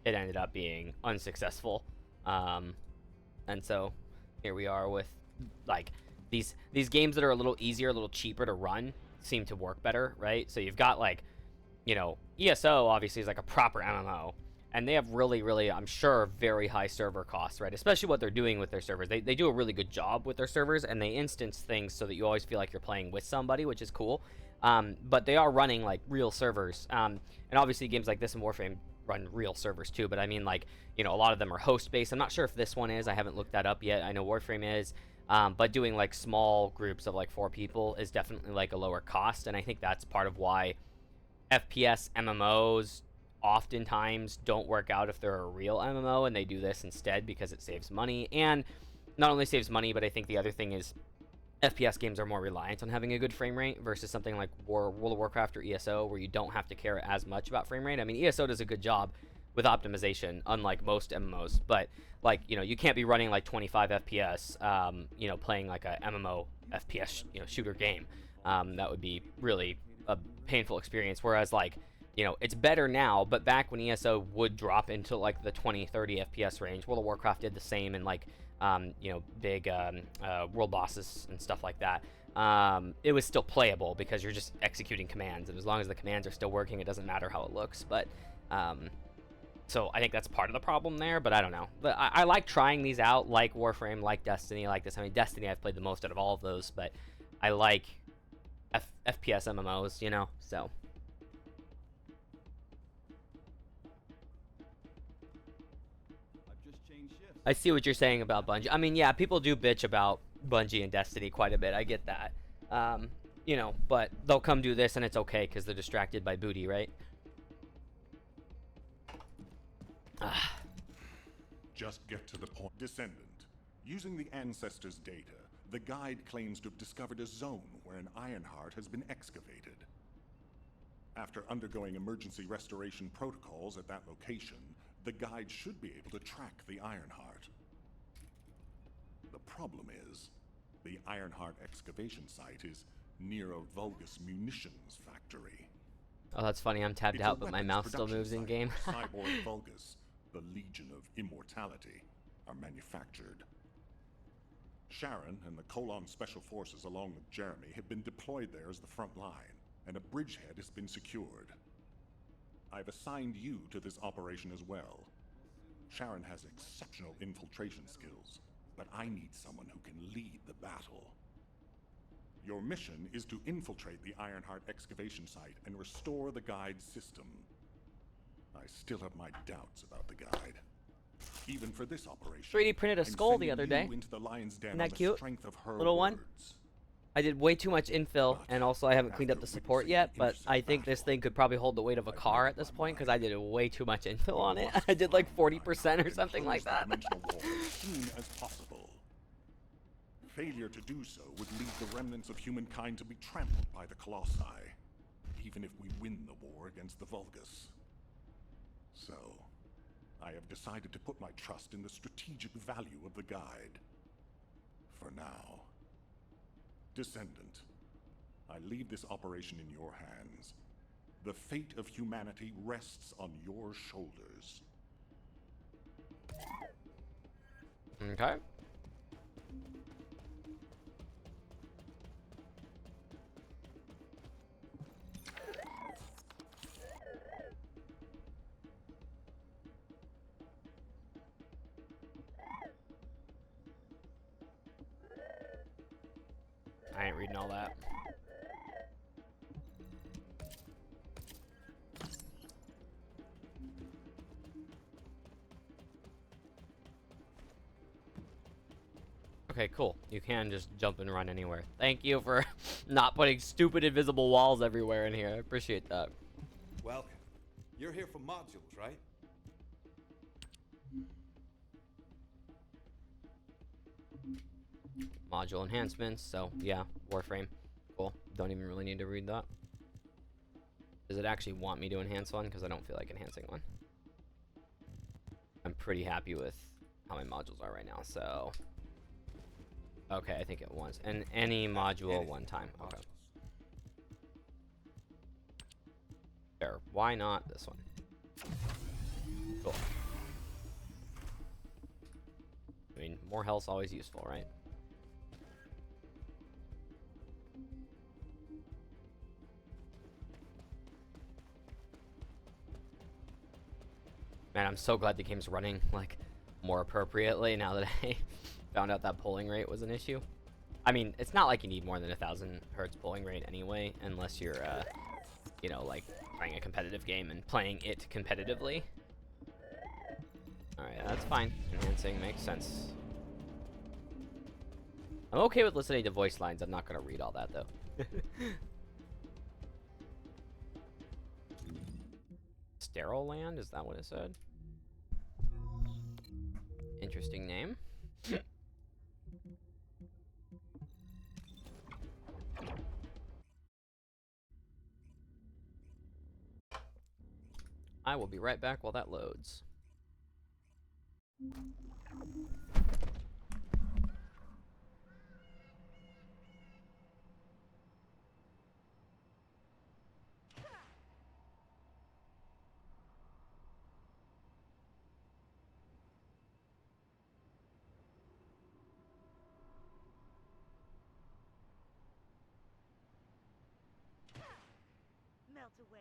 it ended up being unsuccessful. And so here we are with like these games that are a little easier, a little cheaper to run seem to work better, right? So you've got like, you know, ESO obviously is like a proper MMO, and they have really, I'm sure, very high server costs, right? Especially what they're doing with their servers. They do a really good job with their servers, and they instance things so that you always feel like you're playing with somebody, which is cool. But they are running like real servers, and obviously games like this in Warframe run real servers too. But I mean, like, you know, a lot of them are host based. I'm not sure if this one is. I haven't looked that up yet. I know Warframe is. But doing like small groups of like 4 people is definitely like a lower cost, and I think that's part of why FPS MMOs oftentimes don't work out if they're a real MMO, and they do this instead because it saves money. And not only saves money, but I think the other thing is FPS games are more reliant on having a good frame rate versus something like World of Warcraft or ESO, where you don't have to care as much about frame rate. I mean, ESO does a good job with optimization, unlike most MMOs, but like, you know, you can't be running like 25 FPS, you know, playing like a MMO FPS, you know, shooter game. That would be really a painful experience. Whereas like, you know, it's better now, but back when ESO would drop into like the 20-30 FPS range, World of Warcraft did the same, and like, you know, big world bosses and stuff like that. It was still playable because you're just executing commands, and as long as the commands are still working, it doesn't matter how it looks. But so I think that's part of the problem there, but I don't know. But I like trying these out, like Warframe, like Destiny, like this. I mean, Destiny I've played the most out of all of those, but I like FPS MMOs, you know, so. I see what you're saying about Bungie. I mean, yeah, people do bitch about Bungie and Destiny quite a bit. I get that. You know, but they'll come do this and it's okay because they're distracted by booty, right? Just get to the point. Descendant. Using the Ancestors' data, the guide claims to have discovered a zone where an Ironheart has been excavated. After undergoing emergency restoration protocols at that location, the guide should be able to track the Ironheart. The problem is, the Ironheart excavation site is near a Vulgus munitions factory. Oh, that's funny. I'm tabbed out, but my mouse still moves in game. Cyborg Vulgus, the Legion of Immortality, are manufactured. Sharon and the Colon Special Forces, along with Jeremy, have been deployed there as the front line, and a bridgehead has been secured. I've assigned you to this operation as well. Sharon has exceptional infiltration skills, but I need someone who can lead the battle. Your mission is to infiltrate the Ironheart excavation site and restore the guide system. I still have my doubts about the guide. Even for this operation, 3D printed a I'm skull the sending other you day. into the lion's den Isn't on that the cute? strength of her Little one? words. I did way too much infill, and also I haven't cleaned up the support yet, but I think this thing could probably hold the weight of a car at this point because I did way too much infill on it. I did like 40% or something like that. As soon as possible. Failure to do so would lead the remnants of humankind to be trampled by the Colossi, even if we win the war against the Vulgus. So, I have decided to put my trust in the strategic value of the guide. For now. Descendant, I leave this operation in your hands. The fate of humanity rests on your shoulders. Okay. I ain't reading all that. Okay, cool. You can just jump and run anywhere. Thank you for not putting stupid invisible walls everywhere in here. I appreciate that. Welcome. You're here for modules, right? Module enhancements, so yeah, Warframe. Cool. Don't even really need to read that. Does it actually want me to enhance one? Because I don't feel like enhancing one. I'm pretty happy with how my modules are right now, so... Okay, I think it wants. And any module one time. Okay. Sure, why not this one? More health's always useful, right? Man, I'm so glad the game's running, like, more appropriately now that I found out that polling rate was an issue. I mean, it's not like you need more than 1,000 hertz polling rate anyway, unless you're, you know, like, playing a competitive game and playing it competitively. Alright, that's fine. Enhancing makes sense. I'm okay with listening to voice lines. I'm not going to read all that, though. Sterile Land? Is that what it said? Interesting name. I will be right back while that loads. Melt away.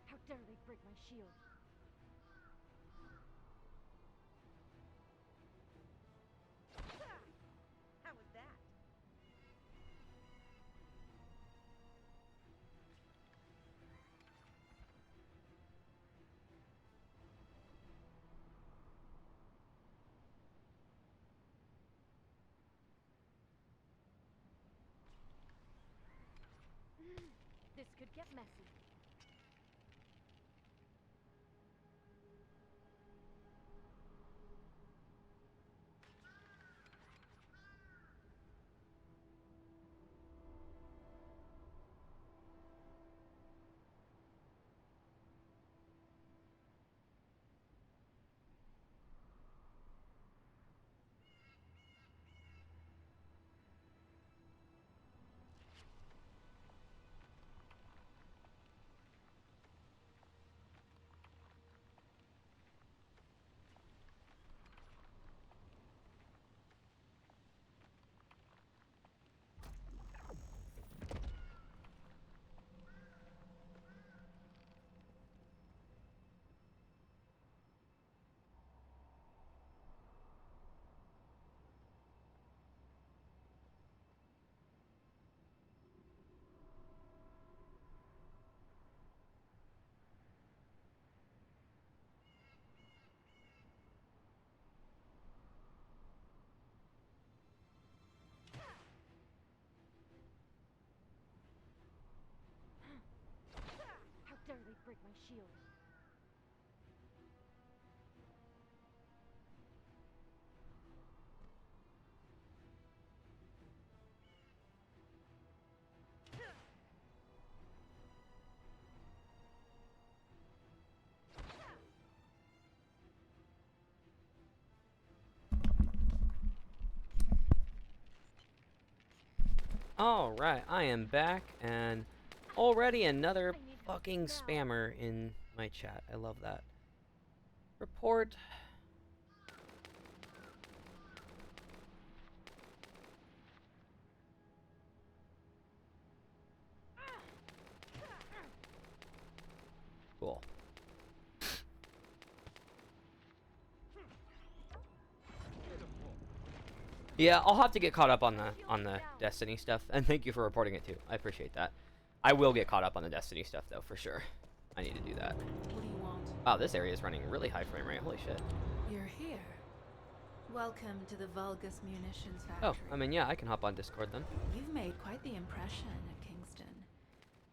How dare they break my shield? How was that? This could get messy. How dare they break my shield? Alright, I am back, and already another fucking spammer in my chat. I love that. Report. Yeah, I'll have to get caught up on the Destiny stuff, and thank you for reporting it too. I appreciate that. I will get caught up on the Destiny stuff though, for sure. I need to do that. What do you want? Wow, this area is running really high frame rate. Holy shit. You're here. Welcome to the Vulgus Munitions Oh, Factory. I mean, yeah, I can hop on Discord then. You've made quite the impression at Kingston.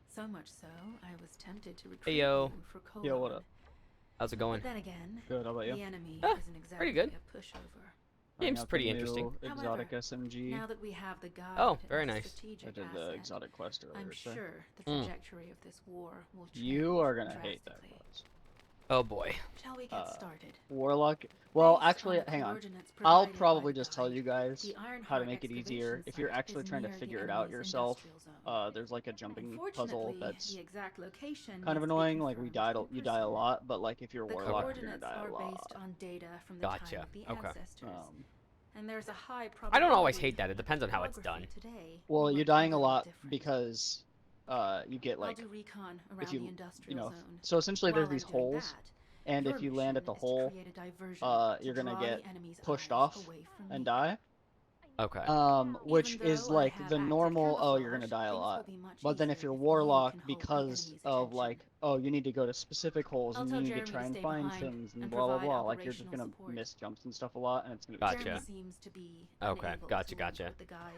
So much so, I was tempted to recruit Hey, yo. you for Colon. Yo, what up? How's it going? But then again, Good, how about you? the enemy Ah, isn't exactly pretty good. a pushover. Game's Out the pretty new interesting. Exotic However, SMG. Now that we have the guide Oh, and very the nice. strategic I did the asset, exotic quest earlier. I'm so. sure the trajectory of this war will change. You are gonna hate that drastically. class. Oh boy. Shall we get started? Warlock. Well, Based on actually, the hang on. coordinates I'll provided by probably the just tell guide, you guys the how to Ironheart make it easier. excavation If you're site actually is trying to near the figure it out enemy's yourself, industrial zone. there's like a jumping puzzle Unfortunately, that's the exact location kind of needs to be annoying. Like you confirmed you die a in lot, but like if you're a The warlock, you're gonna coordinates die are a lot. based on data from the Gotcha. time of the Okay. ancestors. And there's a high I probability don't always hate that. It depends on how it's done. topography today Well, will you're look dying a little lot different. because you get like I'll do recon around if you the you industrial know. zone. So essentially, While there's these I'm doing holes, that, and your if you land at the mission is to hole, create a diversion you're to gonna draw get the enemy's pushed eyes off away from and me. die. Okay. Which Even is though I like have the active normal, oh, you're gonna camouflage, die a things will lot. be much But then if easier you're if you warlock, can hold the because enemy's of attention. like, oh, you need to go to specific holes I'll and tell you need to Jeremy try to and stay find behind things and and blah blah provide blah. Like you're just operational gonna support. miss jumps and stuff a lot, and it's gonna be Gotcha. Jeremy seems to be Okay, unable gotcha, to gotcha. link with the guide.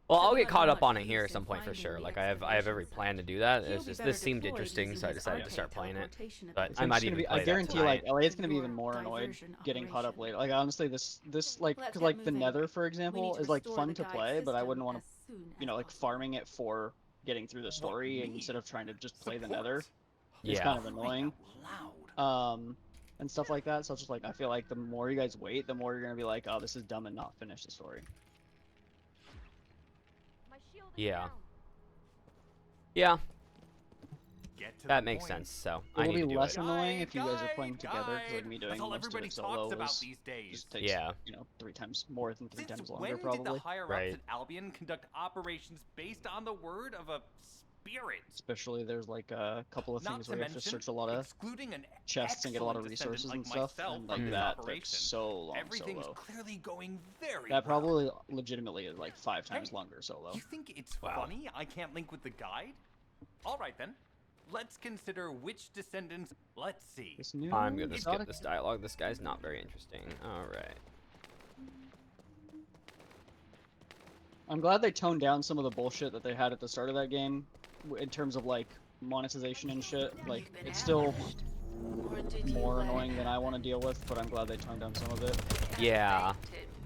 Well, So I'll we get don't caught know up much on it use here at in some point for finding sure. the Like I have every excavation plan to site. do that. He'll It's be just better this seemed deployed interesting, so I using decided to RK start playing it. teleportation But abilities. I might it's gonna even be. play I that guarantee, tonight. like Elliot's For gonna be even your more annoyed diversion getting caught up operation. later. Like honestly, this like Let's because get like the moving. Nether, for We example, need to is like restore fun the to guide play, but I system wouldn't want as soon to, as like possible. farming it for getting through the story instead of trying to just play the Nether. It's Yeah. kind of annoying. And stuff like that. So it's just like I feel like the more you guys wait, the more you're gonna be like, oh, this is dumb, and not finish the story. My shield is Yeah. down. Yeah, Get to that the makes point. sense. So It I will need be to do less it. annoying if you guys are playing Guide, together, because like me doing That's all most of everybody it talks solo about is these days. just takes Yeah. 3 times more than 3 Since times when longer did probably. the higher ups Right. at Albion conduct operations based on the word of a spirit? Especially there's like a couple of Not things to where you have to mention, search a lot of excluding an chests and get a lot of excellent resources descendant and like stuff, myself and from like this that operation. takes so long Everything's solo. clearly going very That well. probably legitimately is like 5 times longer solo. You think it's Wow. funny I can't link with the guide? All right then. Let's consider which descendants. Let's see. This new I'm gonna skip exotic- this dialogue. This guy's not very interesting. All right. I'm glad they toned down some of the bullshit that they had at the start of that game, in terms of like monetization and shit. Like it's still more annoying than I want to deal with, but I'm glad they toned down some of it. Yeah.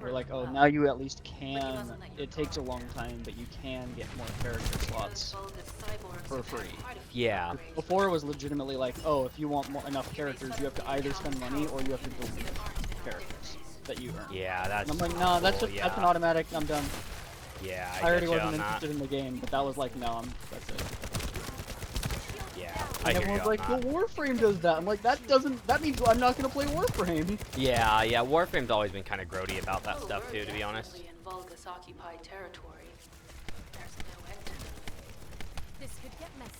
We're like, oh, now you at least can. It takes a long time, but you can get more character slots for free. Yeah. Before it was legitimately like, oh, if you want enough characters, you have to either spend money or you have to delete characters that you earn. Yeah, that's. And I'm like, no, that's cool, just that's an yeah. automatic. I'm done. Yeah, I already get you wasn't on that. interested in the game, but that was like, no, that's it. Yeah, I And hear you everyone's on like, that. well, Warframe does that. I'm like, that means I'm not gonna play Warframe. Yeah, yeah. Warframe's always been kind of grody about that stuff too, to be honest. In Vulgus occupied territory. There's no end to it. This could get messy.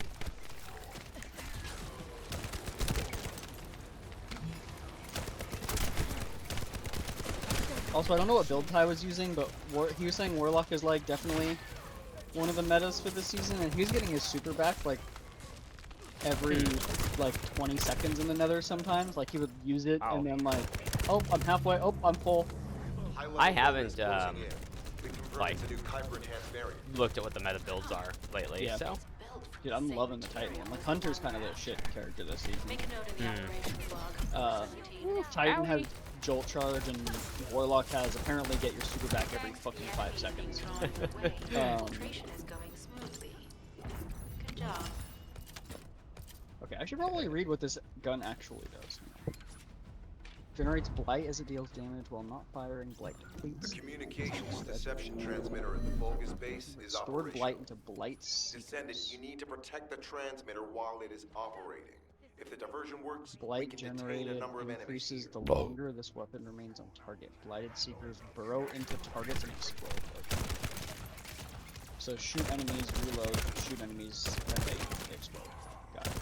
Also, I don't know what build Ty was using, but he was saying Warlock is like definitely one of the metas for this season, and he was getting his super back like every like 20 seconds in the Nether sometimes. Like he would use it and then like, oh, I'm halfway, oh, I'm full. I haven't like the new Kuiper-enhanced variant. looked at what the meta builds are lately, Yeah. so. Dude, I'm loving the Titan one. Like Hunter's kind of the shit character this season. Make a note in the operations log. Titan has Jolt Charge and Warlock has apparently get your super back every fucking 5 seconds. Infiltration is going smoothly. Good job. Okay, I should probably read what this gun actually does. Generates blight as it deals damage while not firing. Blight depletes. The communications deception transmitter at the Vulgus base is Stored operational. blight into blight seekers. Descendant, you need to protect the transmitter while it is operating. If the diversion works, we Blight can detain a generated number of enemies increases here. the longer this weapon remains on target. Blighted seekers burrow into targets and explode. Okay. So shoot enemies, reload, shoot enemies, and they explode. Got it.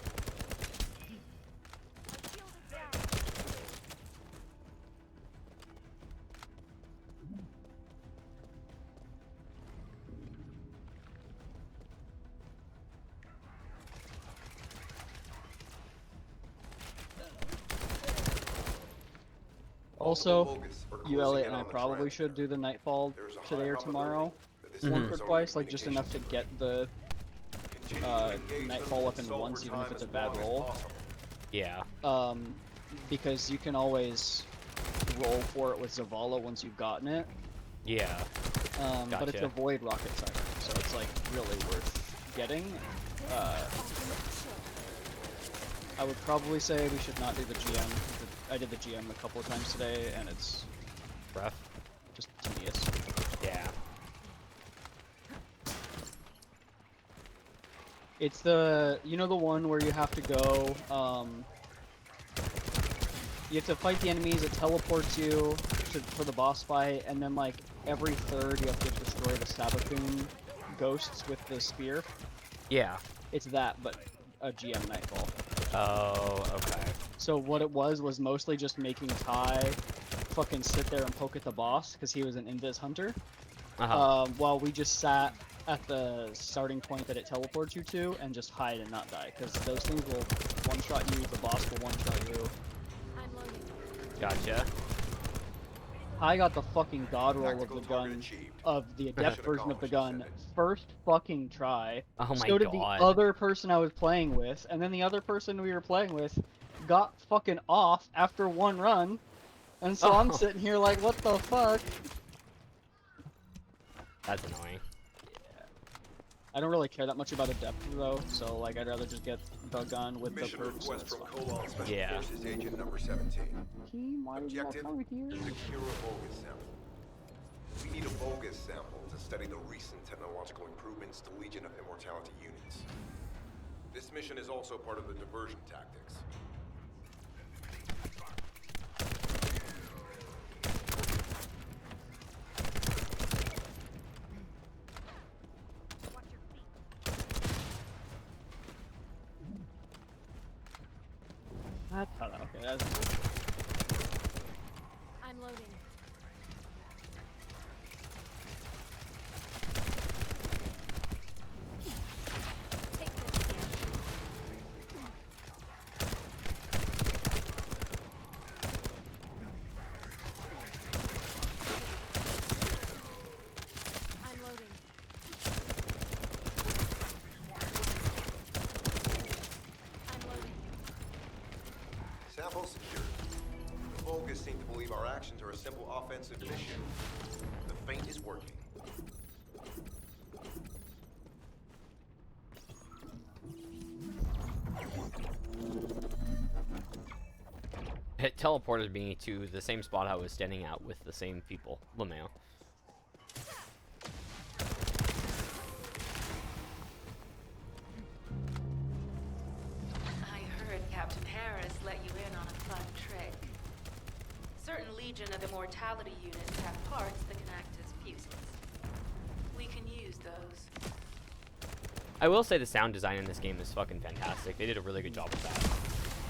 Also, Vulgus are you, closing Elliot, in and I on the probably triangle. should do the Nightfall There's a high today or probability tomorrow. that this Once is or our twice, like just enough to communications get the Continue to engage Nightfall them weapon and solve once, for even if time it's a as bad long as roll. possible. Yeah. Because you can always roll for it with Zavala once you've gotten it. Yeah. But it's a Gotcha. void rocket siren, so it's like really worth getting. I would probably say we should not do the GM. I did the GM a couple of times today, and it's rough. Just tedious. Yeah. It's the, you know, the one where you have to go, you have to fight the enemies, it teleports you for the boss fight, and then like every third you have to destroy the Sabathun ghosts with the spear. Yeah. It's that, but a GM Nightfall. Oh, okay. So what it was mostly just making Ty fucking sit there and poke at the boss, because he was an Invis hunter. While we just sat at the starting point that it teleports you to and just hide and not die, because those things will one-shot you, the boss will one-shot you. I'm loading. Gotcha. I got the fucking god roll of the gun, of the adept version of the gun, first fucking try. Oh my So did the God. other person I was playing with, and then the other person we were playing with got fucking off after one run, and so I'm sitting here like, what the fuck? That's annoying. I don't really care that much about adept though, so like I'd rather just get the gun with the perks. Request from Colon Special Yeah. Forces Agent number 17. Team, why did you not Objective, come here? secure a Vulgus sample. We need a Vulgus sample to study the recent technological improvements to Legion of Immortality units. This mission is also part of the diversion tactics. Okay, that's I'm loading. Take this. I'm loading. I'm loading. Sample secured. The Vulgus seem to believe our actions are a simple offensive mission. The feint is working. It teleported me to the same spot I was standing at with the same people. Lamau. I heard Captain Harris let you in on a fun trick. Certain Legion of Immortality units have parts that can act as fuses. We can use those. I will say the sound design in this game is fucking fantastic. They did a really good job with that.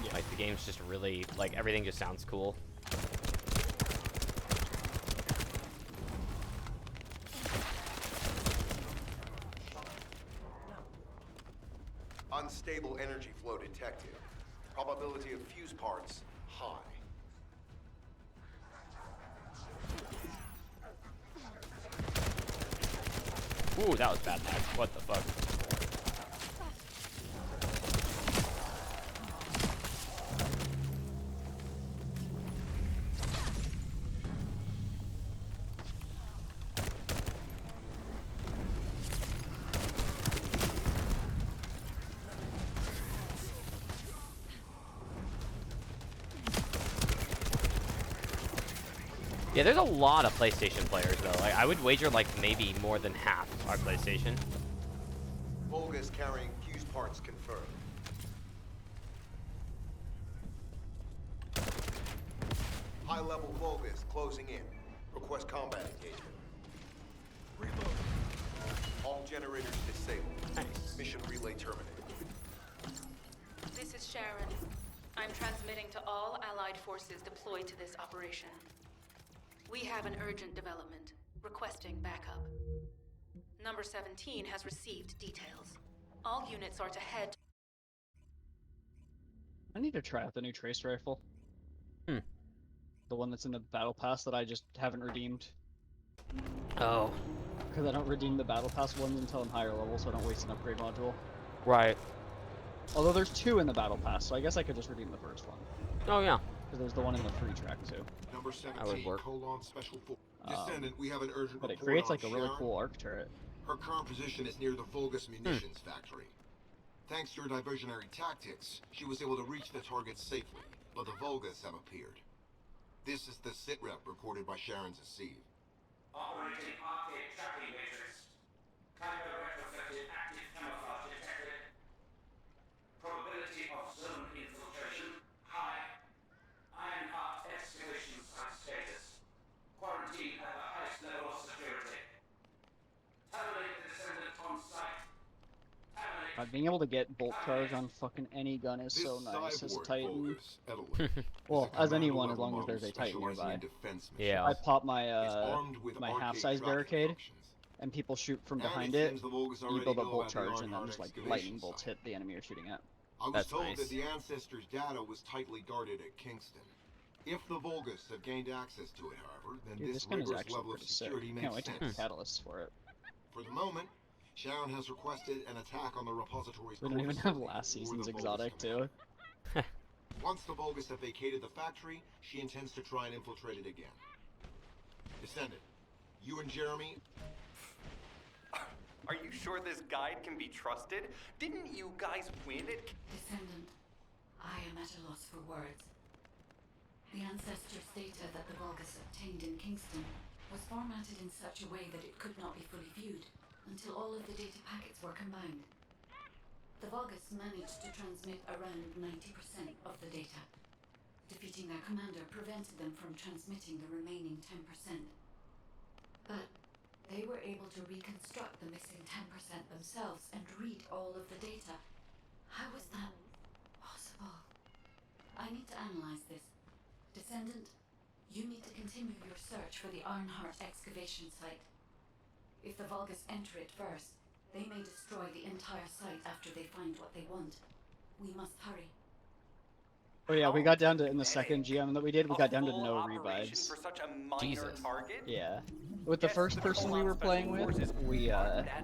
Yeah. Like, the game's just really, like, everything just sounds cool. Unstable energy flow detected. Probability of fuse parts high. Ooh, that was bad lag. What the fuck? Yeah, there's a lot of PlayStation players, though. Like, I would wager, like, maybe more than half are PlayStation. Vulgus carrying fuse parts confirmed. High-level Vulgus closing in. Request combat engagement. Reload. All generators disabled. Nice. Mission relay terminated. This is Sharon. I'm transmitting to all Allied forces deployed to this operation. We have an urgent development, requesting backup. Number 17 has received details. All units are to head. I need to try out the new trace rifle. Hmm. The one that's in the battle pass that I just haven't redeemed. Oh. Because I don't redeem the battle pass ones until I'm higher level, so I don't waste an upgrade module. Right. Although there's 2 in the battle pass, so I guess I could just redeem the first one. Oh yeah. Because there's the one in the free track too. Number That would 17, work. Special Force. Descendant, we have an urgent But it report creates on like a really Sharon. cool arc turret. Her current position is near the Vulgus munitions factory. Thanks to her diversionary tactics, she was able to reach the target safely, but the Vulgus have appeared. This is the sitrep recorded by Sharon's Deceive. Operating arcade tracking matrix. Timer retrofitted active camouflage detected. Probability of zone infiltration high. Ironheart excavation site status. Quarantine at the highest level of security. Terminate the Descendant on site. Being able to get bolt charge on fucking any gun is so nice as a Titan. Well, as anyone, as long as there's a Titan nearby. Yeah. I pop my my half-size barricade, and people shoot from behind it. You build up bolt charge, and then just like lightning bolts hit the enemy you're shooting at. I was told that the Ancestors' data was tightly guarded at Kingston. If the Vulgus have gained access to it, however, then Dude, this this gun is rigorous actually level of pretty sick. security Can't makes wait to get sense. catalysts for it. For the moment, Sharon has requested an attack on the repository's We don't core even have facility last or season's the Vulgus exotic command. too. Once the Vulgus have vacated the factory, she intends to try and infiltrate it again. Descendant, you and Jeremy... Are you sure this guide can be trusted? Didn't you guys win it? Descendant, I am at a loss for words. The Ancestors' data that the Vulgus obtained in Kingston was formatted in such a way that it could not be fully viewed until all of the data packets were combined. The Vulgus managed to transmit around 90% of the data. Defeating their commander prevented them from transmitting the remaining 10%. But they were able to reconstruct the missing 10% themselves and read all of the data. How was that possible? I need to analyze this. Descendant, you need to continue your search for the Ironheart excavation site. If the Vulgus enter it first, they may destroy the entire site after they find what they want. We must hurry. Oh yeah, we got down to, in the second GM that we did, we got down to no Operation revives. for such a minor Jesus. target? Yeah. With the first person we were playing with, we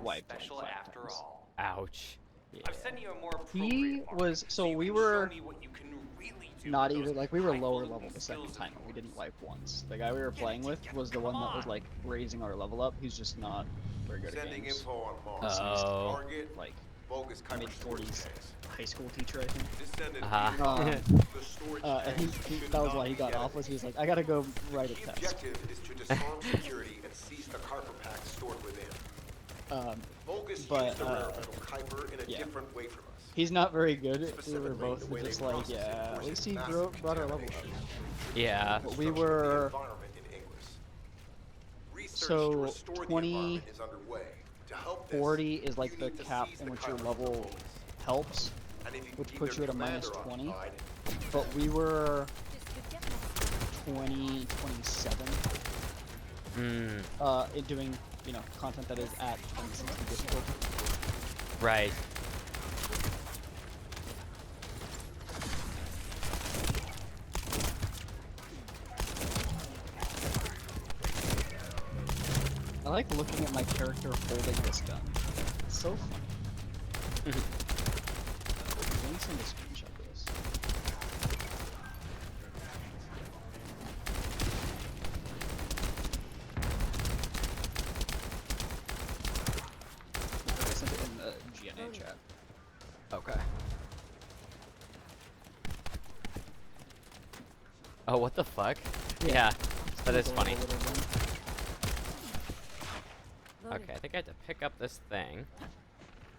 wiped him special 5 after times. all. Ouch. Yeah. I've sent you a more He appropriate was, so you we can were show me what you can really do not with even, those like we were lower highfalutin level the second skills of time, we yours. didn't wipe once. The guy we were playing with was the one that was like raising our level up, he's just not very good at Sending games. info on Mars. Oh. Target, Like, Vulgus Kuiper storage mid-40s tanks. high school teacher, I think. Descendant, the storage And tanks he should that was not why he be got detonated. off, was he was like, I gotta go write a The test. objective is to disarm security and seize the Kuiper packs stored within. Vulgus But, used the rare metal Kuiper in a yeah. different way from us. He's not very good. We were Specifically, both the way they just like, process it yeah, at forces least he massive brought our level up. contamination. Yeah. But we Destruction of the were environment in Inglis. Research to so restore the 20, environment is underway. To help this, 40 is like you the need to cap seize in the which your Kuiper level from Vulgus. helps, And if you which keep puts their you at a minus commander 20. occupied, But we were 20, 27 in doing, you know, content that is at 2060 difficulty. Right. I like looking at my character holding this gun. It's so fun. Let me send a screenshot of this. I sent it in the GNA chat. Okay. Oh, what the fuck? Yeah, that is funny. Okay, I think I have to pick up this thing.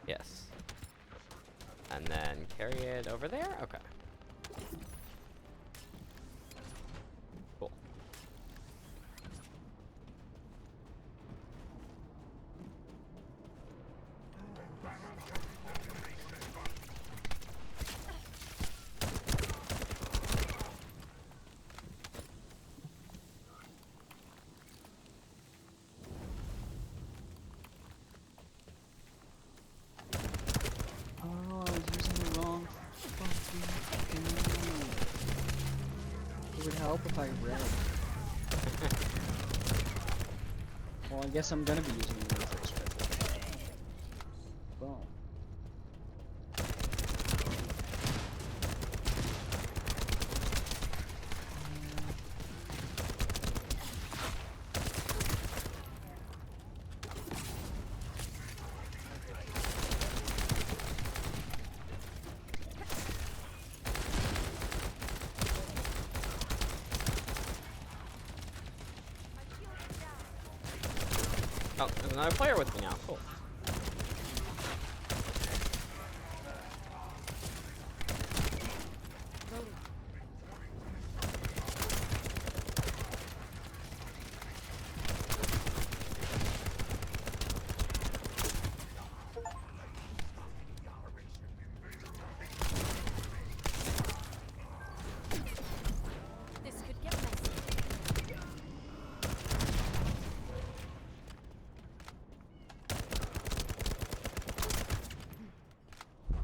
Yes. And then carry it over there? Okay. Cool. Oh, I was using the wrong fucking thing. help if I read? Well, I guess I'm gonna be using the military strike. Boom. Oh, there's another player with me now. Cool. This could get messy.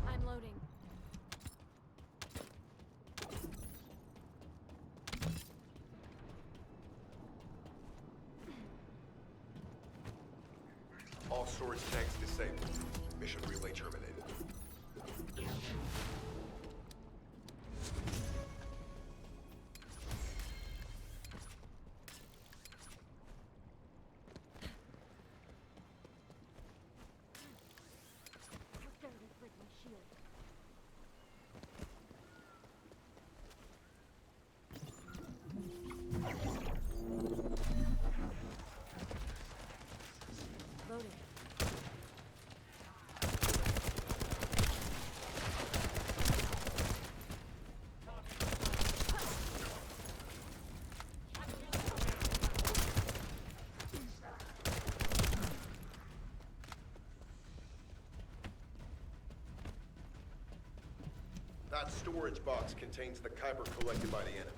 I'm loading. All storage tanks disabled. Mission relay terminated. Loading. That storage box contains the Kuiper collected by the enemy.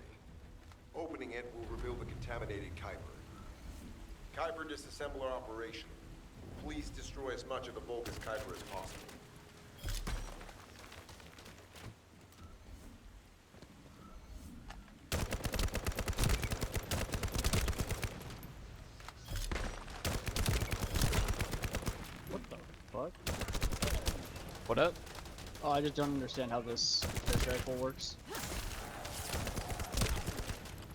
Opening it will reveal the contaminated Kuiper. Kuiper disassembler operation. Please destroy as much of the Vulgus Kuiper as possible. What the fuck? What up? Oh, I just don't understand how this rifle works.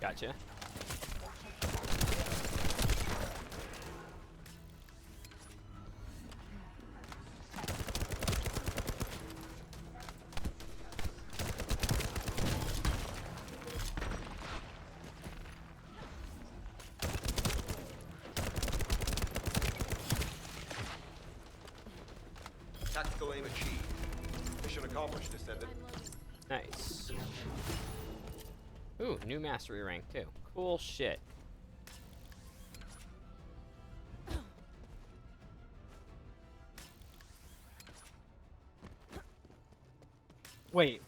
Gotcha. Tactical aim achieved. Mission accomplished, Descendant. Nice. Ooh, new mastery rank too. Cool shit. Wait.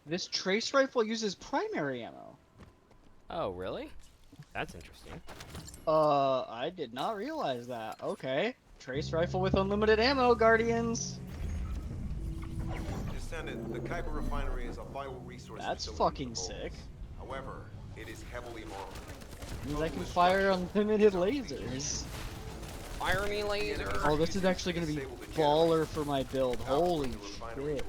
This trace rifle uses primary ammo. Oh, really? That's interesting. I did not realize that. Okay. Trace rifle with unlimited ammo, Guardians. Descendant, the Kuiper refinery is a vital resource. That's facility for fucking the Vulgus. sick. However, it is heavily armored. Means I can fire unlimited lasers. Fire me laser. Oh, this is actually gonna be baller for my build. Holy shit.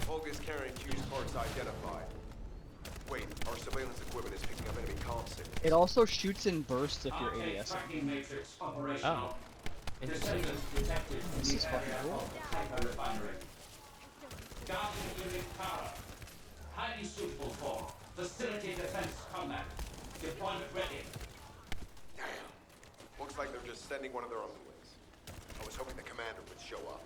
Vulgus carrying fused parts identified. Wait, our surveillance equipment is picking up enemy comm signals. It also shoots in bursts if you're Arcade ADS. tracking matrix operational. Oh. Descendant detected in This is the fucking area cool. of the Kuiper refinery. Guardian unit power. Highly suitable for facility defense combat. Deployment ready. Damn. Looks like they're just sending one of their own wings. I was hoping the commander would show up.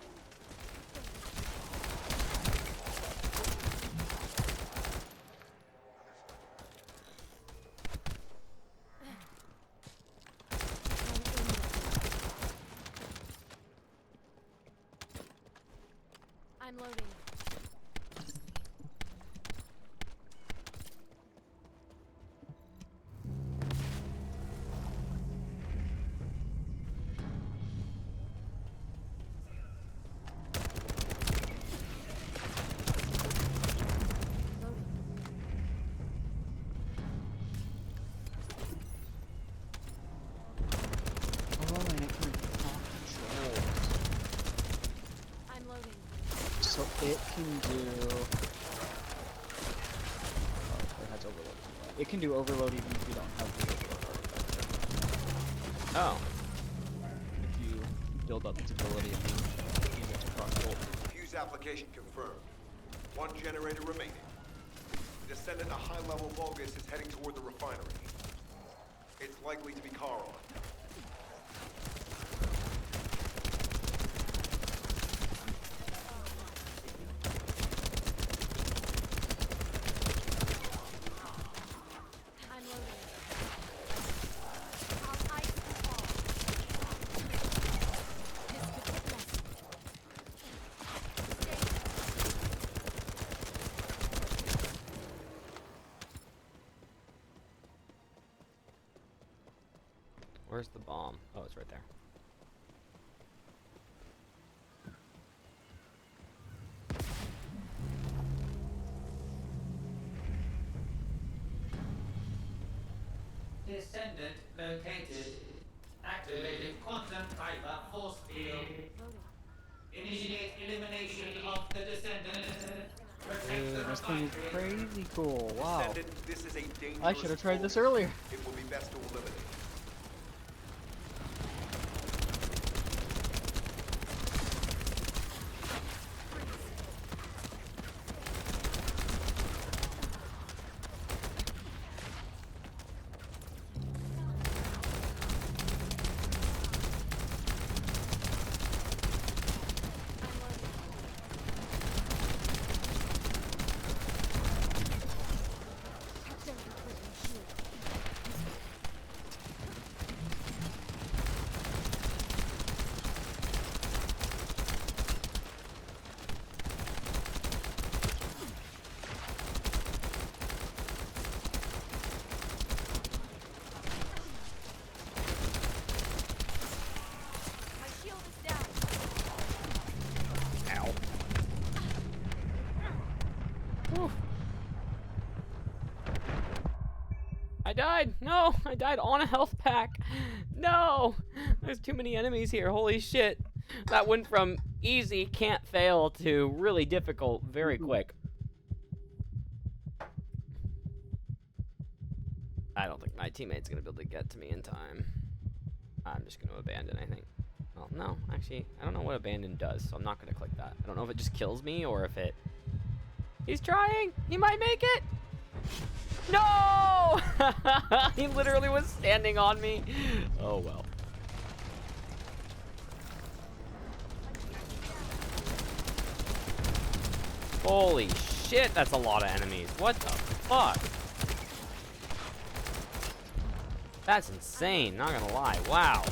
it can do overload even if you don't have the overload artifact. Oh. If you build up its ability and use it to cross-bolt. Fuse application confirmed. One generator remaining. Descendant, a high-level Vulgus is heading toward the refinery. It's likely to be Charon. I'm loading. I'll ice the wall. This could get messy. Where's the bomb? Oh, it's right there. Descendant located. Activating quantum fiber force field. Initiate elimination of the Descendant. Protect the This thing is refinery. crazy cool. Wow. Descendant, this is a dangerous I should have tried this Vulgus. earlier. It will be best to eliminate. My shield is down. Ow. Whew. I died! No! I died on a health pack! No! There's too many enemies here, holy shit. That went from easy, can't fail, to really difficult very quick. I don't think my teammate's gonna be able to get to me in time. I'm just gonna abandon, I think. Well, no, actually, I don't know what abandon does, so I'm not gonna click that. I don't know if it just kills me or if it... He's trying! He might make it! No! He literally was standing on me. Oh, well. Holy shit, that's a lot of enemies. What the fuck? That's insane, not gonna lie. Wow.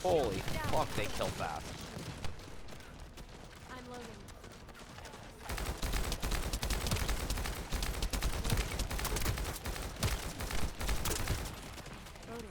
Holy fuck, they kill fast. I'm loading. Loading.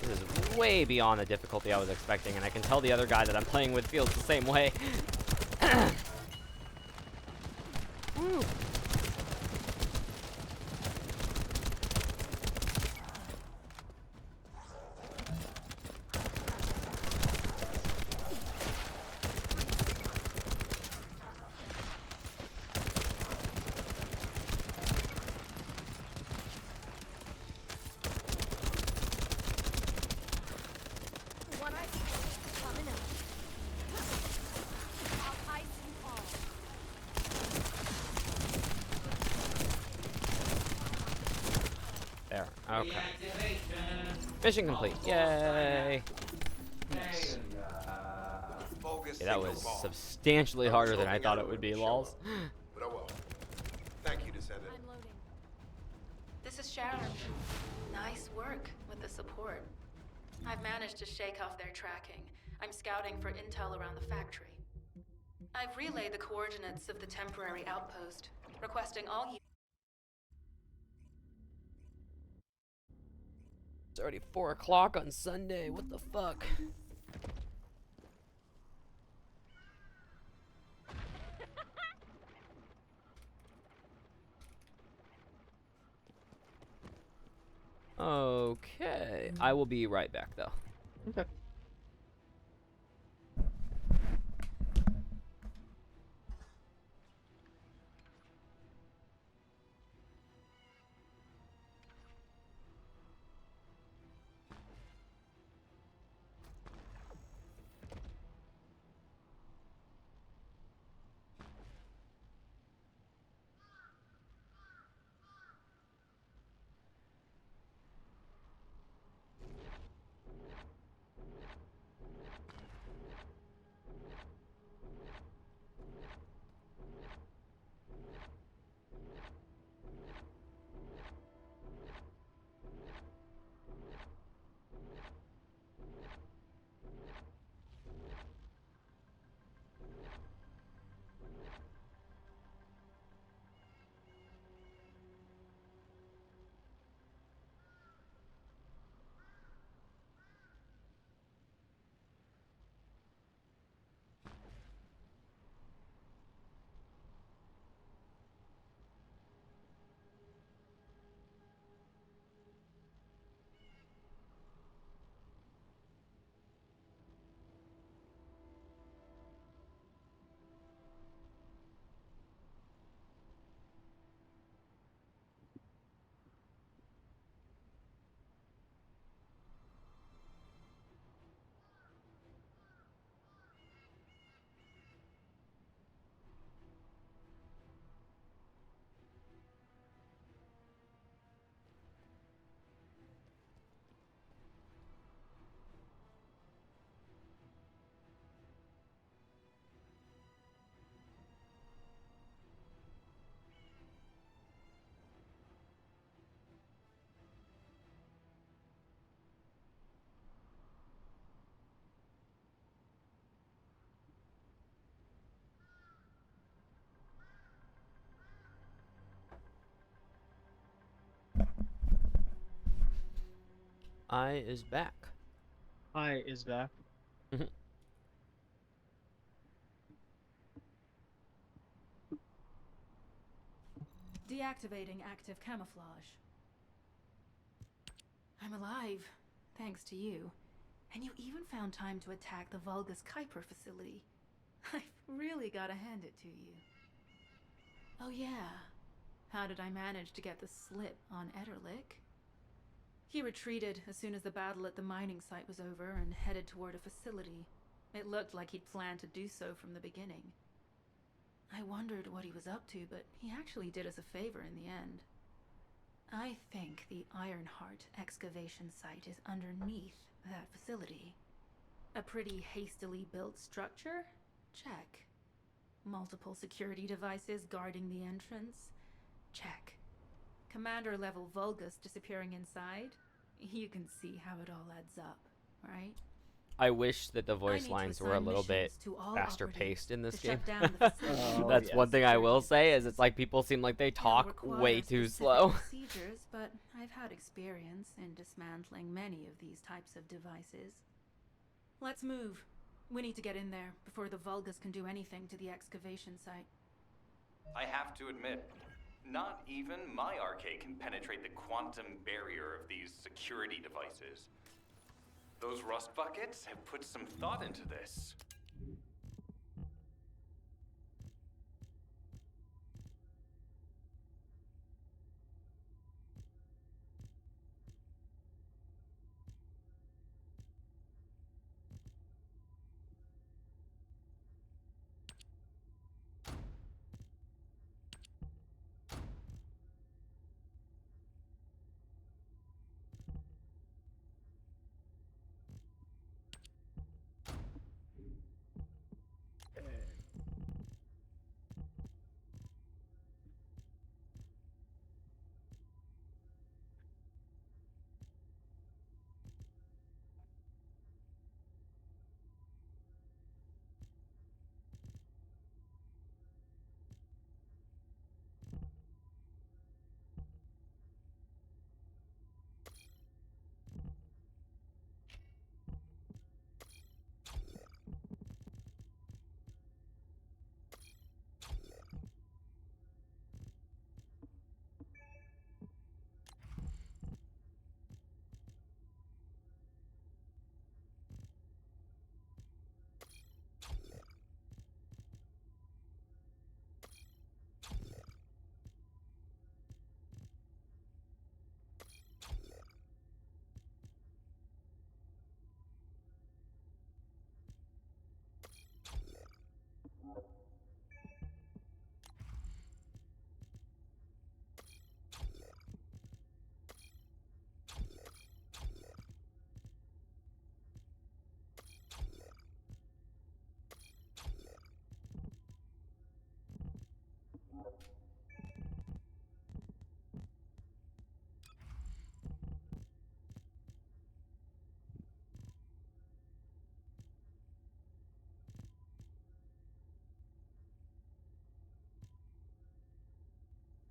This is way beyond the difficulty I was expecting, and I can tell the other guy that I'm playing with feels the same way. Woo. One ice coming up. I'll ice you all. There. Okay. Mission complete. Yay. Nice. Vulgus Okay, that signal was bomb. substantially harder than I thought it would be, lols. But oh well. Thank you, Descendant. I'm loading. This is Sharon. Now Nice work with the support. I've managed to shake off their tracking. I'm scouting for intel around the factory. I've relayed the coordinates of the temporary outpost, requesting all It's already 4 o'clock on Sunday. What the fuck? Okay. I will be right back, though. Okay. I is back. I is back. deactivating active camouflage. I'm alive, thanks to you. And you even found time to attack the Vulgus Kuiper facility. I've really gotta hand it to you. Oh yeah, how did I manage to get the slip on Ederlich? He retreated as soon as the battle at the mining site was over and headed toward a facility. It looked like he'd planned to do so from the beginning. I wondered what he was up to, but he actually did us a favor in the end. I think the Ironheart excavation site is underneath that facility. A pretty hastily built structure? Check. Multiple security devices guarding the entrance? Check. Commander-level Vulgus disappearing inside? You can see how it all adds up, right? I wish that the voice lines were a little bit faster paced in this game. That's one thing I will say, is it's like people seem like they talk way too slow. Procedures, but I've had experience in dismantling many of these types of devices. Let's move. We need to get in there before the Vulgus can do anything to the excavation site. I have to admit, not even my arcade can penetrate the quantum barrier of these security devices. Those rust buckets have put some thought into this.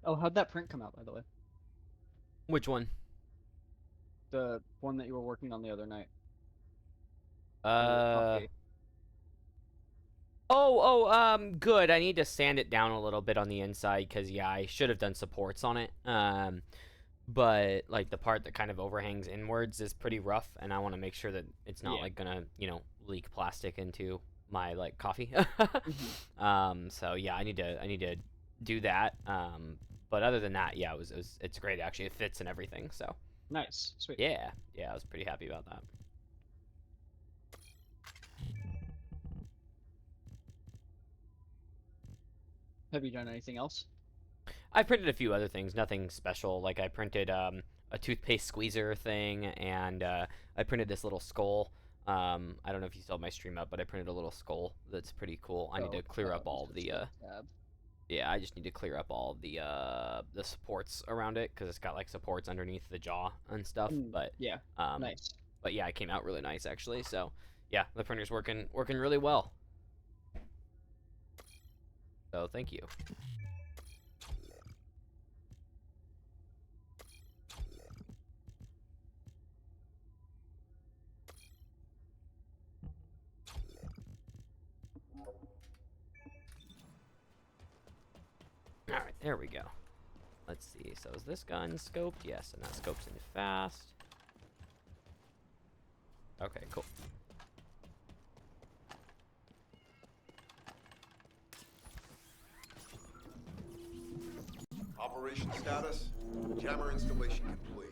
Oh, how'd that print come out, by the way? Which one? The one that you were working on the other night. Good. I need to sand it down a little bit on the inside because, yeah, I should have done supports on it. But, like, the part that kind of overhangs inwards is pretty rough, and I want to make sure that it's not, like, gonna, you know, leak plastic into my, like, coffee. So, yeah, I need to do that. But other than that, yeah, it's great, actually. It fits and everything, so. Nice. Sweet. Yeah, I was pretty happy about that. Have you done anything else? I printed a few other things, nothing special. Like I printed a toothpaste squeezer thing, and I printed this little skull. I don't know if you saw my stream up, but I printed a little skull that's pretty cool. I need to clear up all the yeah, I just need to clear up all the supports around it because it's got like supports underneath the jaw and stuff. But yeah, nice. But yeah, it came out really nice actually. So yeah, the printer's working really well. So thank you. Alright, there we go. Let's see. So is this gun scoped? Yes, and that scopes in fast. Okay, cool. Operation status, jammer installation complete.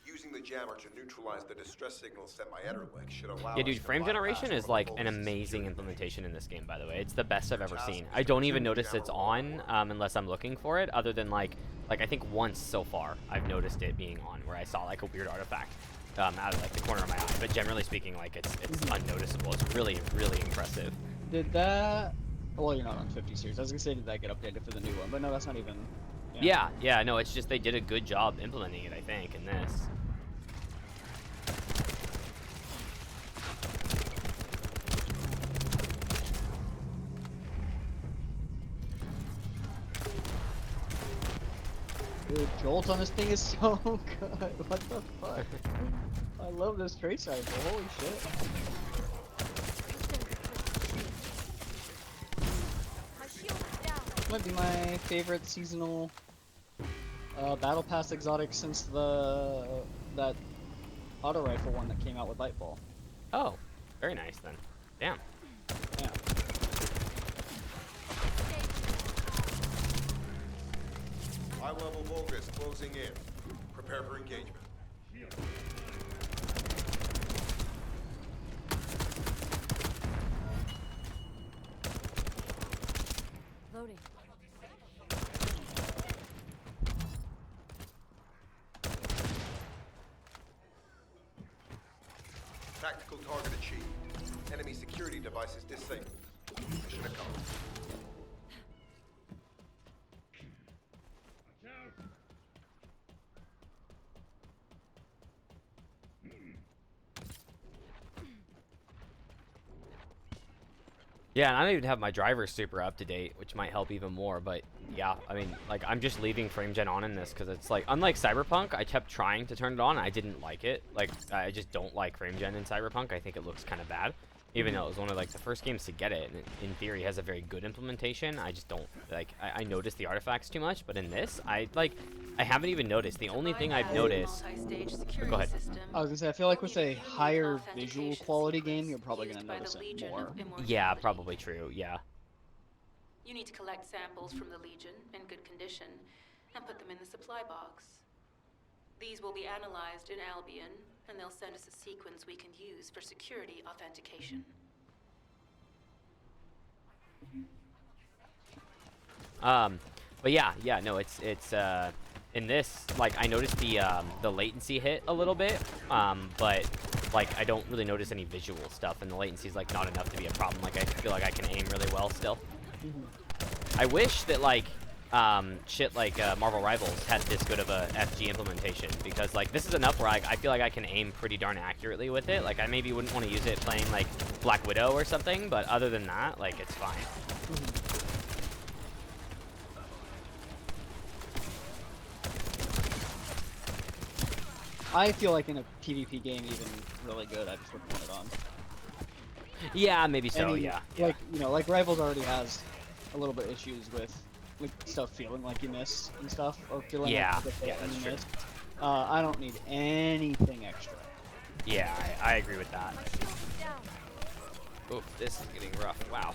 Using the jammer to neutralize the distress signal sent by Etterlick should allow Yeah, dude, frame generation is like an amazing implementation in this game, by the way. It's the best I've ever seen. I don't even notice it's on unless I'm looking for it, other than like I think once so far I've noticed it being on, where I saw like a weird artifact out of like the corner of my eye. But generally speaking, like it's unnoticeable. It's really, really impressive. Did that... Well, you're not on 50 series. I was gonna say, did that get updated for the new one? But no, that's not even... Yeah, no, it's just they did a good job implementing it, I think, in this. Dude, jolt on this thing is so good. What the fuck? I love this trace rifle. Holy shit. Might be my favorite seasonal battle pass exotic since that auto rifle one that came out with Lightfall. Oh, very nice then. Damn. Yeah. High-level Vulgus closing in. Prepare for engagement. Loading. Tactical target achieved. Enemy security devices disabled. Mission accomplished. Yeah, and I don't even have my driver super up to date, which might help even more. But yeah, I mean, like I'm just leaving frame gen on in this because it's like, unlike Cyberpunk, I kept trying to turn it on. And I didn't like it. Like I just don't like frame gen in Cyberpunk. I think it looks kind of bad, even though it was one of like the first games to get it. And it, in theory, has a very good implementation. I just don't like. I noticed the artifacts too much, but in this, I haven't even noticed. The only thing I've noticed. Go ahead. I was gonna say, I feel like with a higher visual quality game, you're probably gonna notice it more. Yeah, probably true. Yeah. You need to collect samples from the Legion in good condition and put them in the supply box. These will be analyzed in Albion, and they'll send us a sequence we can use for security authentication. But yeah, no, it's in this, like, I noticed the latency hit a little bit, but like I don't really notice any visual stuff, and the latency is like not enough to be a problem. Like I feel like I can aim really well still. I wish that like shit like Marvel Rivals had this good of a FG implementation, because like this is enough where I feel like I can aim pretty darn accurately with it. Like I maybe wouldn't want to use it playing like Black Widow or something, but other than that, like it's fine. I feel like in a PvP game, even really good, I just wouldn't want it on. Yeah, maybe so. Any, yeah. Like like Rivals already has a little bit issues with like stuff feeling like you miss and stuff, or feeling like that's you true. missed. I don't need anything extra. Yeah, I agree with that. Oof, this is getting rough. Wow.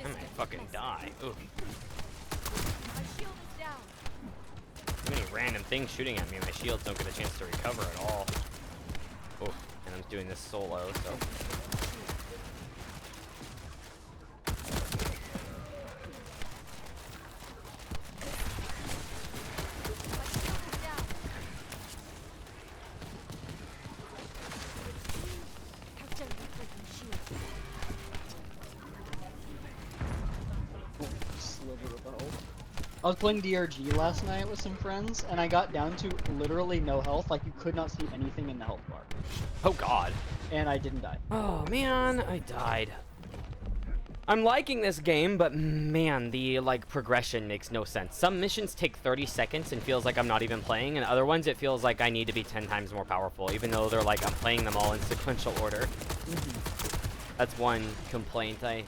I might fucking die. Oof. Too many random things shooting at me. My shields don't get a chance to recover at all. Oof. And I'm doing this solo, so. Sliver of health. I was playing DRG last night with some friends, and I got down to literally no health. Like, you could not see anything in the health bar. Oh god. And I didn't die. Oh man, I died. I'm liking this game, but man, the like progression makes no sense. Some missions take 30 seconds and feels like I'm not even playing, and other ones it feels like I need to be 10 times more powerful, even though they're like I'm playing them all in sequential order. That's one complaint I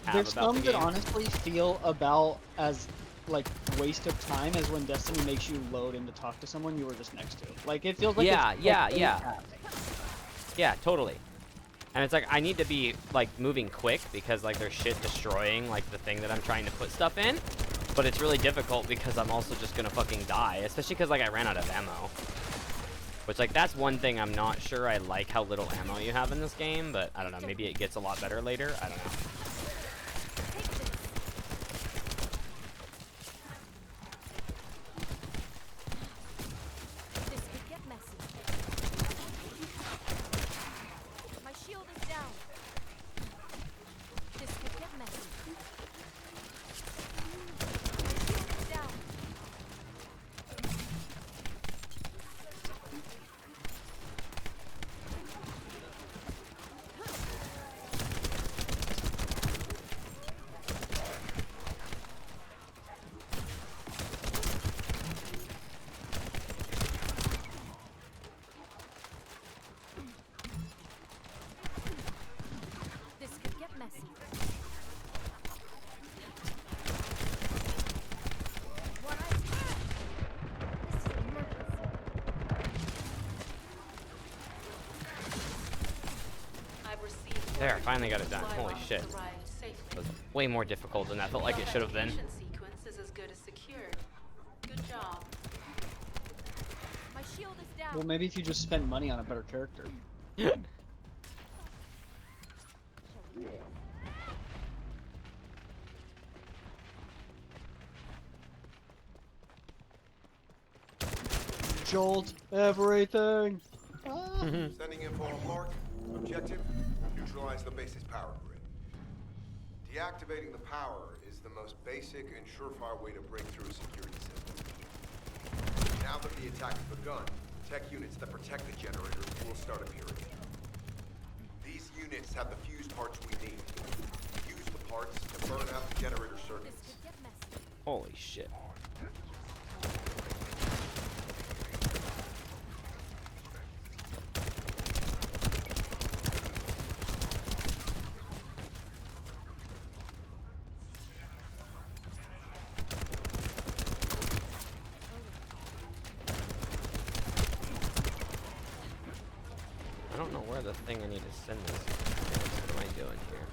have There's about some the that game. honestly feel about as like waste of time as when Destiny makes you load in to talk to someone you were just next to. Like it feels like Yeah, it's yeah, like yeah. Yeah, totally. And it's like I need to be like moving quick because like there's shit destroying like the thing that I'm trying to put stuff in. But it's really difficult because I'm also just gonna fucking die, especially because like I ran out of ammo. Which like that's one thing I'm not sure I like how little ammo you have in this game, but I don't know, maybe it gets a lot better later. I don't know. There, I finally got it done. Holy shit. It was way more difficult than I felt like it should have been. Sequence is as good as secured. Good job. My shield is down. Well, maybe if you just spend money on a better character. Jolt everything. Sending info on Mark. Objective, neutralize the base's power grid. Deactivating the power is the most basic and surefire way to break through a security system. Now that the attack has begun, tech units that protect the generators will start appearing. These units have the fuse parts we need. Use the parts to burn out the generator circuits. Holy shit. I don't know where the thing I need to send this is. What am I doing here?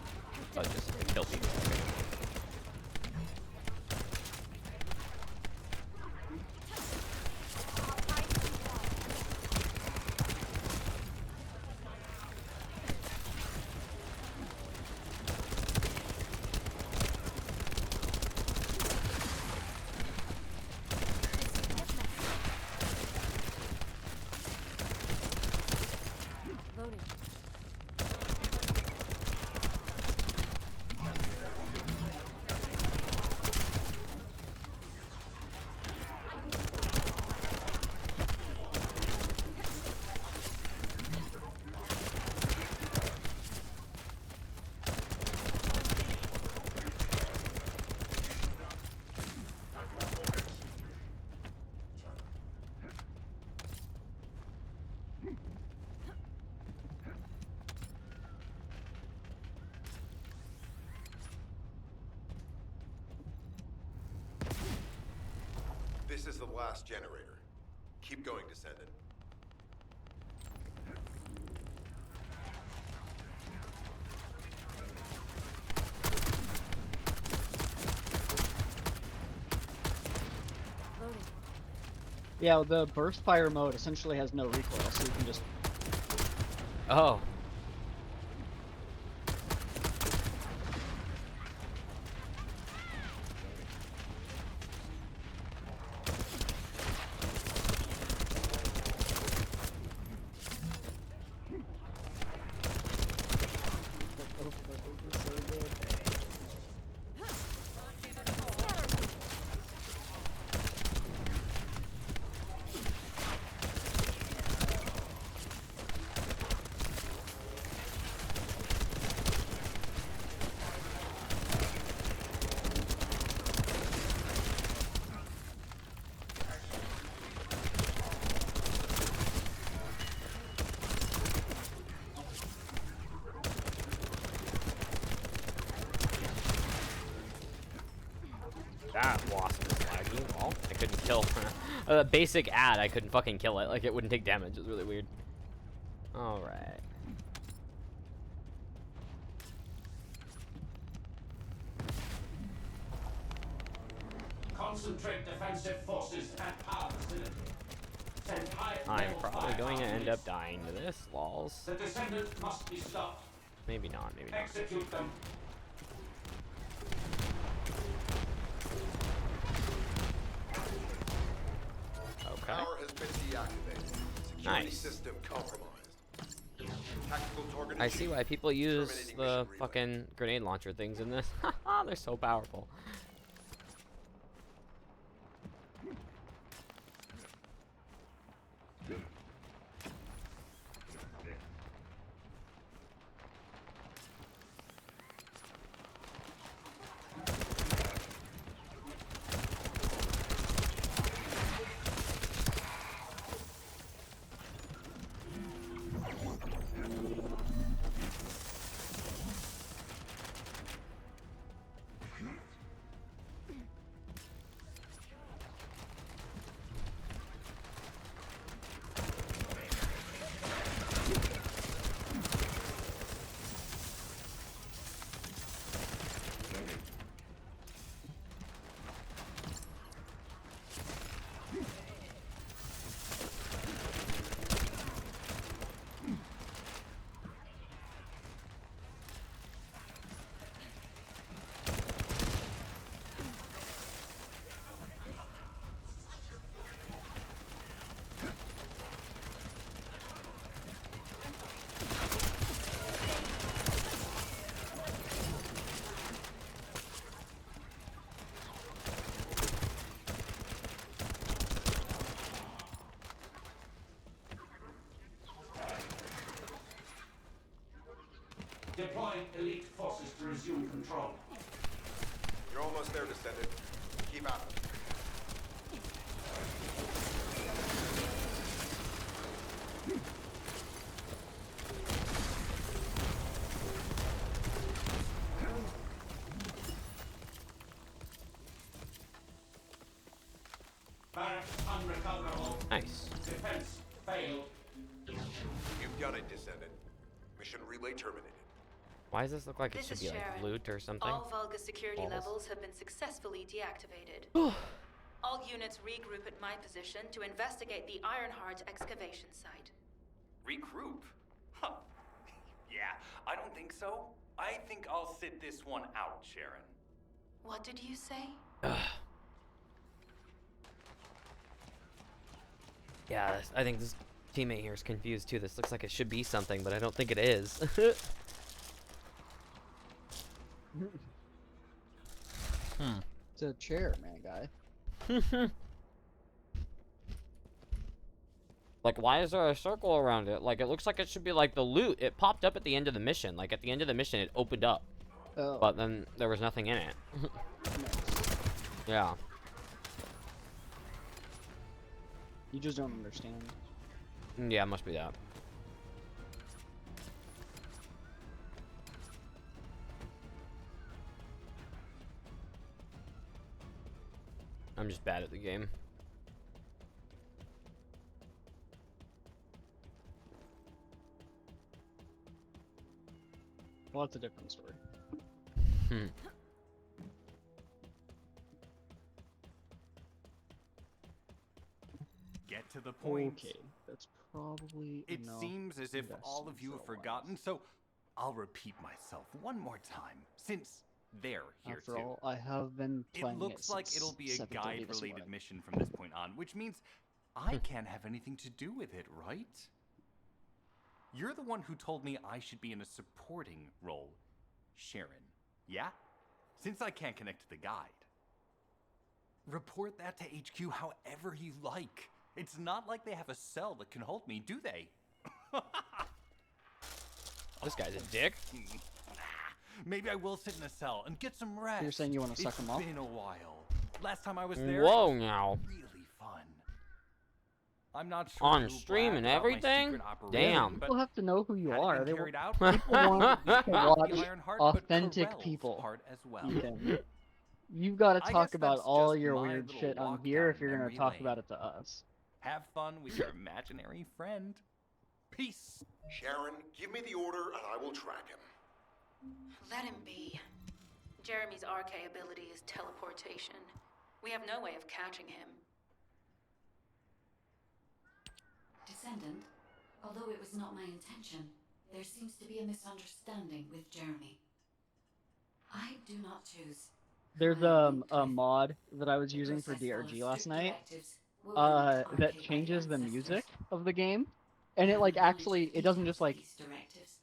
Oh, just to kill people. Okay. This is the last generator. Keep going, Descendant. Yeah, the burst fire mode essentially has no recoil, so you can just... Oh. That wasp was laggy. Well, I couldn't kill. A basic ad, I couldn't fucking kill it. Like, it wouldn't take damage. It was really weird. Alright. Concentrate defensive forces at power facility. Send I'm probably going to end up dying to this, lols. The Descendant must be stopped. Maybe not, maybe not. Execute them. Okay. Power has been deactivated. Security Nice. system compromised. Tactical target I see why people use Terminating the mission relay. fucking grenade launcher things in this. Haha, they're so powerful. Deploying elite forces to resume control. You're almost there, Descendant. Keep at it. Barracks unrecoverable. Nice. Defense failed. You've done it, Descendant. Mission relay terminated. Why does this look like it This should is be like Sharon. loot or something? All Vulgus security Balls. levels have been successfully deactivated. All units regroup at my position to investigate the Ironheart excavation site. Regroup? Huh. Yeah, I don't think so. I think I'll sit this one out, Sharon. What did you say? Yeah, I think this teammate here is confused too. This looks like it should be something, but I don't think it is. It's a chair, man, guy. Like, why is there a circle around it? Like, it looks like it should be like the loot. It popped up at the end of the mission. Like, at the end of the mission, it opened up. Oh. But then there was nothing in it. Yeah. You just don't understand. Yeah, must be that. I'm just bad at the game. Well, that's a different story. Hmm. Get to the point. Okay, that's probably It enough seems as if all of you have forgotten, so I'll repeat myself one more time, since they're here After too. all, I have been playing It looks like since it'll be a 7:30 this guide-related morning. mission from this point on, which means I can't have anything to do with it, right? You're the one who told me I should be in a supporting role, Sharon. Yeah? Since I can't connect to the guide. Report that to HQ however you like. It's not like they have a cell that can hold me, do they? This guy's a dick. Maybe I will sit in a cell and get some rest. You're saying you want to suck him off? It's been a while. Last time I was there, Whoa, it was now. really fun. I'm not sure On who stream bragged and about my everything? secret operation, Damn. but People have to know who you had it are. been They carried want, out, people want to watch the Ironheart, but authentic Corell's people. part as well. Ethan. You've got to I talk guess about that's all just your my weird little shit on walk here down if you're going memory to talk lane. about it to us. Have fun with your imaginary friend. Peace. Sharon, give me the order and I will track him. Let him be. Jeremy's RK ability is teleportation. We have no way of catching him. Descendant, although it was not my intention, there seems to be a misunderstanding with Jeremy. I do not choose. There's a mod that I was using for DRG last night that changes the music of the game, and it like actually it doesn't just like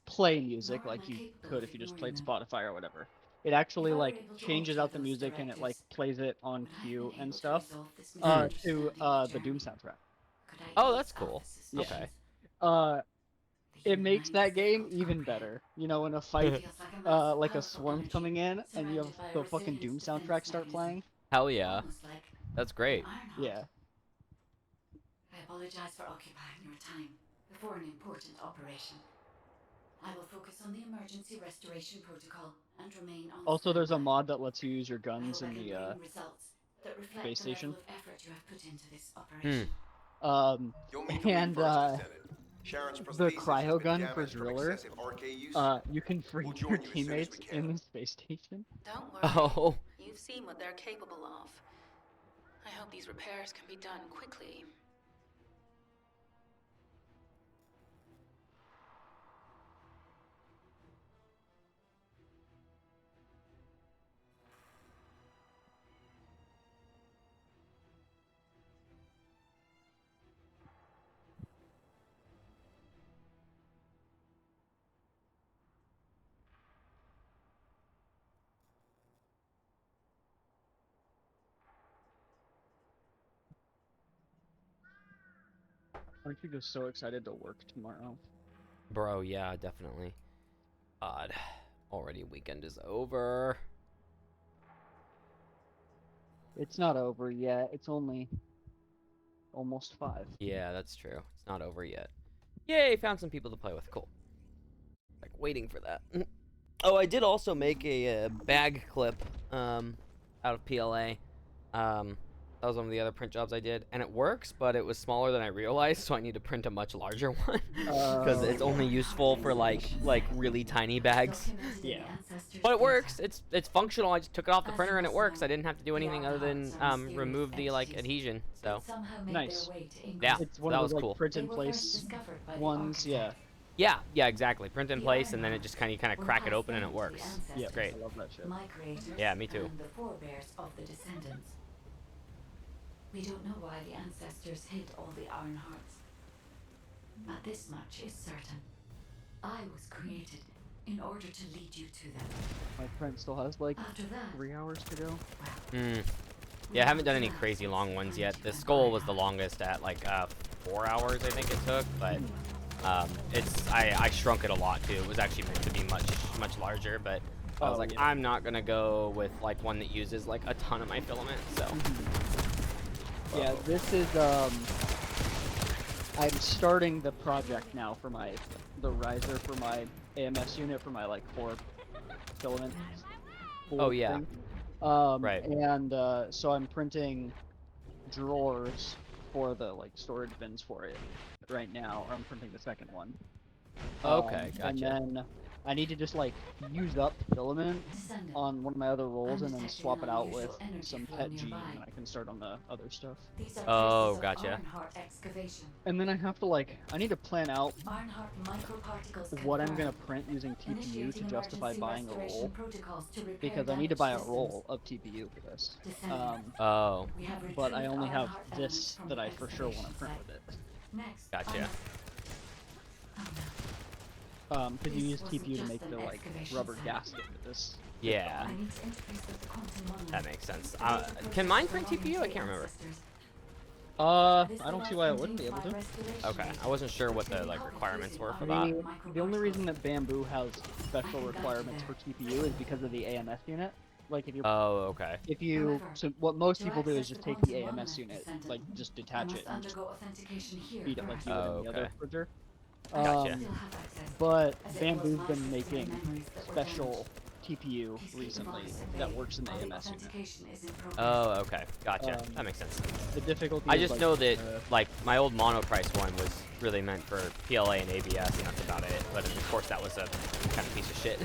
play music like you could if you just played Spotify or whatever. It actually like changes out the music and it like plays it on cue and stuff to the Doom soundtrack. Oh, that's cool. Yeah. Okay. It makes that game even better. You know, in a fight, like a swarm's coming in and you have the fucking Doom soundtrack start playing. Hell yeah. That's great. Yeah. I apologize for occupying your time before an important operation. I will focus on the emergency restoration protocol and remain on Also, there's a standby. mod that lets you use your I guns hope in I can the bring results that reflect space the station. level of effort you have put into this operation. You'll need to leave And first, Descendant. Sharon's the prosthesis has cryo been gun for damaged from Driller, excessive RK use. you can free We'll your join you as soon as teammates we can. in the space station. Don't worry. Oh. You've seen what they're capable of. I hope these repairs can be done quickly. Aren't you just so excited to work tomorrow? Bro, yeah, definitely. God. Already weekend is over. It's not over yet. It's only almost 5. Yeah, that's true. It's not over yet. Yay, found some people to play with. Cool. Like, waiting for that. Oh, I did also make a bag clip out of PLA. That was one of the other print jobs I did, and it works, but it was smaller than I realized, so I need to print a much larger one because it's only useful for like really tiny bags. Yeah. But it works. It's functional. I just took it off the printer and it works. I didn't have to do anything other than remove the like adhesion. So Nice. yeah, It's one that of was those like cool. print in place ones. Yeah. Yeah, exactly. Print in place, and then it just kind of crack it open and it works. Yeah, It's great. I love that shit. My creators Yeah, me too. and the forebears of the Descendants. We don't know why the ancestors hid all the Ironhearts. But this much is certain. I was created in order to lead you to them. My print still has like After that, 3 hours to go. Yeah, I haven't done any crazy long ones yet. The skull was the longest at like 4 hours, I think it took, but I shrunk it a lot too. It was actually meant to be much larger, but I was like, yeah. I'm not gonna go with like one that uses like a ton of my filament. So Yeah, this is I'm starting the project now for the riser for my AMS unit for my like 4 filament. Oh, yeah. thing. Right. And so I'm printing drawers for the like storage bins for it right now. Or I'm printing the second one. Okay, And gotcha. then I need to just like use up filament on one of my other roles and then swap it out with some pet gene, and then I can start on the other stuff. These are Oh, traces of gotcha. Ironheart excavation. And then I have to like, I need to plan out Ironheart microparticles what I'm gonna confirmed. print using TPU to Initiating justify emergency buying a restoration roll, protocols to repair because I need to damaged buy a systems. roll of TPU for this. Descendant. Oh. We have But I retrieved only have Ironheart elements this from that the I for sure want to excavation print site. with it. Next, Gotcha. Because you use This wasn't TPU to just make an the like excavation rubber site. gasket with this. Yeah. I need to interface with the quantum monolith. That makes sense. The data Can mine protocols print TPU? I belonging to can't remember. ancestors. I don't see why it wouldn't be able to. Okay, I wasn't sure what the like requirements were for that. The only reason that Bamboo has special requirements for TPU is because of the AMS unit. Like if you Okay. So what most people do is just take the AMS unit, like just detach it and just feed it like you would any other printer. Gotcha. But Bamboo's been making special TPU recently that works in the AMS unit. Oh, okay. Gotcha. That makes sense. The difficulty I is, just like, know that like my old monoprice one was really meant for PLA and ABS, and that's about it. But of course that was a kind of piece of shit.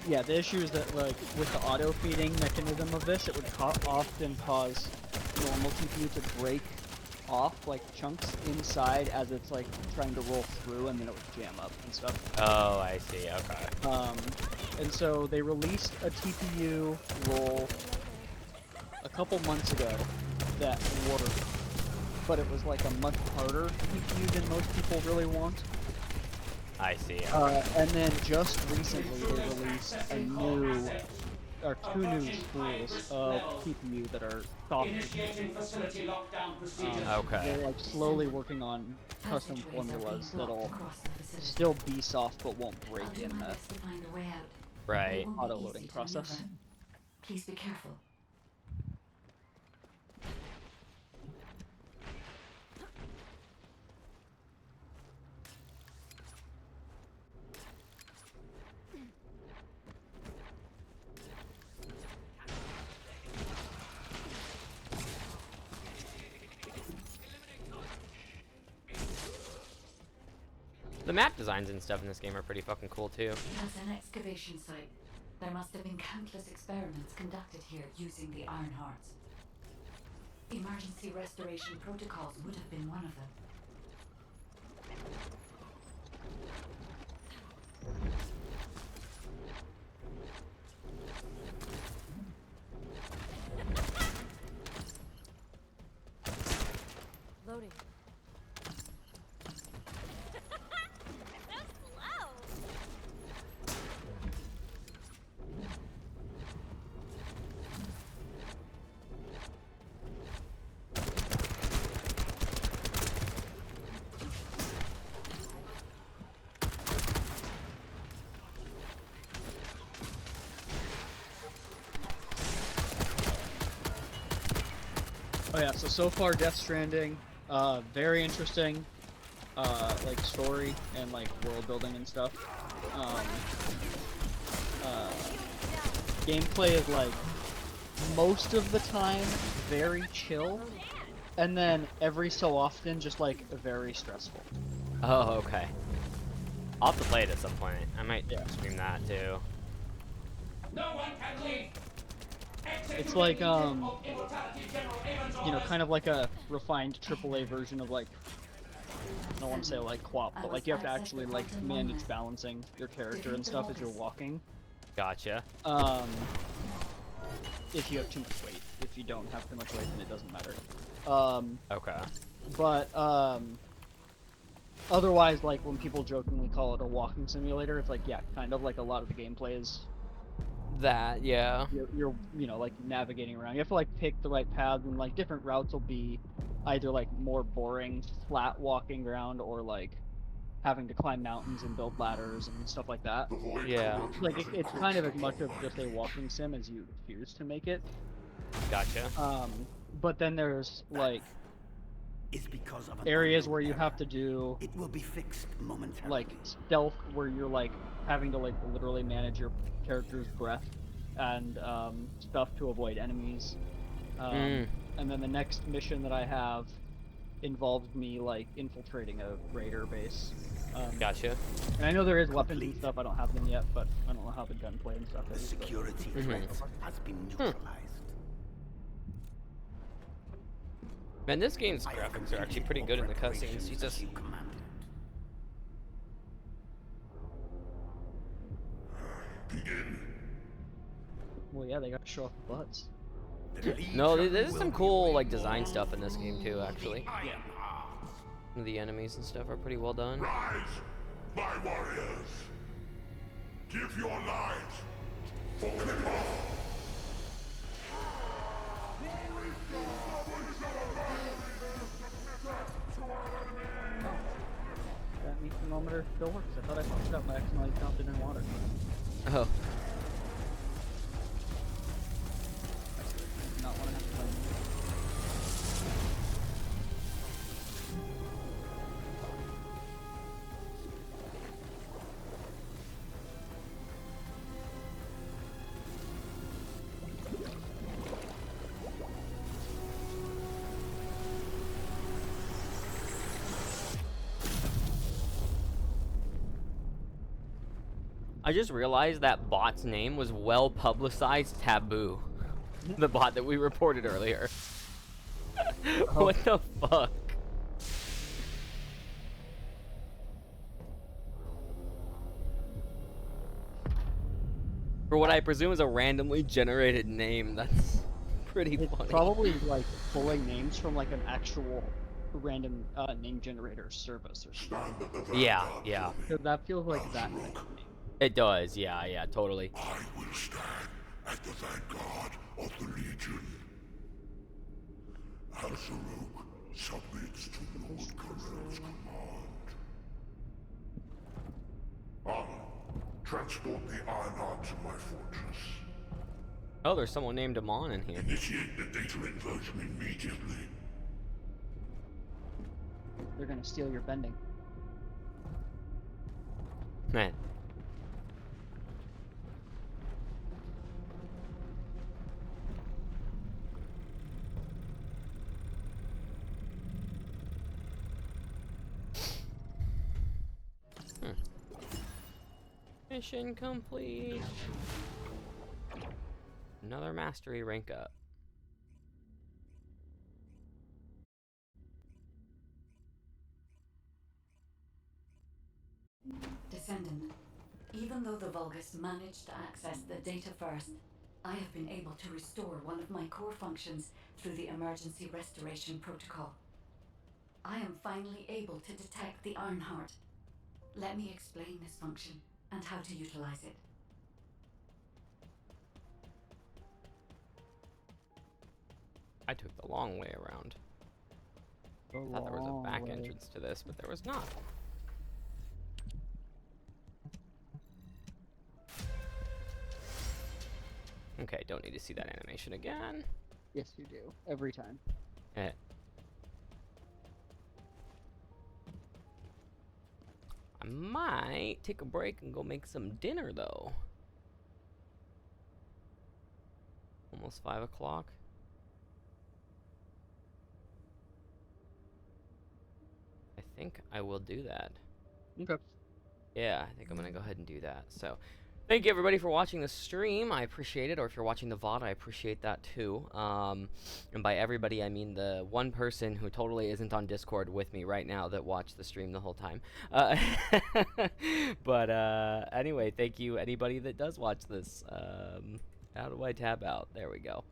Yeah, the issue is that, like, with the auto-feeding mechanism of this, it would often cause normal TPU to break off, like, chunks inside as it's, like, trying to roll through, and then it would jam up and stuff. Oh, I see. Okay. And so they released a TPU roll a couple months ago that worked, but it was, like, a much harder TPU than most people really want. I see. And then just recently they released two new spools of TPU that are soft. Okay. They're like slowly working on custom formulas that'll still be soft but won't break in the auto-loading process. Please be careful. The map designs and stuff in this game are pretty fucking cool too. That's an excavation site. There must have been countless experiments conducted here using the Iron Hearts. Emergency restoration protocols would have been one of them. Loading. Oh yeah, so far Death Stranding, very interesting, like story and like world building and stuff. Gameplay is like most of the time very chill, and then every so often just like very stressful. Oh, okay. I'll have to play it at some point. I might stream that too. No one can leave. It's like, you know, kind of like a refined AAA version of like, I don't want to say like QWOP, but like you have to actually like manage balancing your character and stuff as you're walking. Gotcha. If you have too much weight. If you don't have too much weight, then it doesn't matter. Okay. But, otherwise, like, when people jokingly call it a walking simulator, it's like, yeah, kind of like a lot of the gameplay is that, yeah. You're you know, like, navigating around. You have to, like, pick the right paths, and, like, different routes will be either, like, more boring, flat walking around, or, like, having to climb mountains and build ladders and stuff like that. Yeah. Like, it's kind of as much of just a walking sim as you choose to make it. Gotcha. But then there's, like, because of areas where you have to do it will be fixed momentarily. Like stealth, where you're like having to like literally manage your character's breath and stuff to avoid enemies. And then the next mission that I have involved me like infiltrating a raider base. Gotcha. And I know there is weapons and stuff. I don't have them yet, but I don't know how the gunplay and stuff The is. security Mhm. threat has been neutralized. Man, this game's graphics are actually pretty good in the cutscenes. Jesus. Well, yeah, they gotta show off the butts. No, there's some cool like design stuff in this game too. Actually, the enemies and stuff are pretty well done. Rise, my warriors! Give your lives for Clipper! That meat thermometer still works. I thought I fucked it up by accidentally dumped it in water. Oh. Not want to have to play. I just realized that bot's name was well-publicized Taboo. The bot that we reported earlier. What the fuck? For what I presume is a randomly generated name, that's pretty funny. Probably like pulling names from like an actual random name generator service or something. Yeah, yeah. Because that feels like that. It does, yeah, totally. I will stand as the vanguard of the Legion. Al-Zaruk submits to Lord Karel's command. Transport the Ironheart to my fortress. Oh, there's someone named Amon in here. Initiate the data inversion immediately. They're gonna steal your bending. Man. Mission complete. Another mastery rank up. Descendant, even though the Vulgus managed to access the data first, I have been able to restore one of my core functions through the emergency restoration protocol. I am finally able to detect the Ironheart. Let me explain this function and how to utilize it. I took the long way around. I thought there was a back entrance to this, but there was not. Okay, don't need to see that animation again. Yes, you do. Every time. Eh. I might take a break and go make some dinner, though. Almost 5 o'clock. I think I will do that. Okay. Yeah, I think I'm gonna go ahead and do that. So, thank you everybody for watching the stream. I appreciate it. Or if you're watching the VOD, I appreciate that too. And by everybody, I mean the one person who totally isn't on Discord with me right now that watched the stream the whole time. But anyway, thank you anybody that does watch this. How do I tab out? There we go.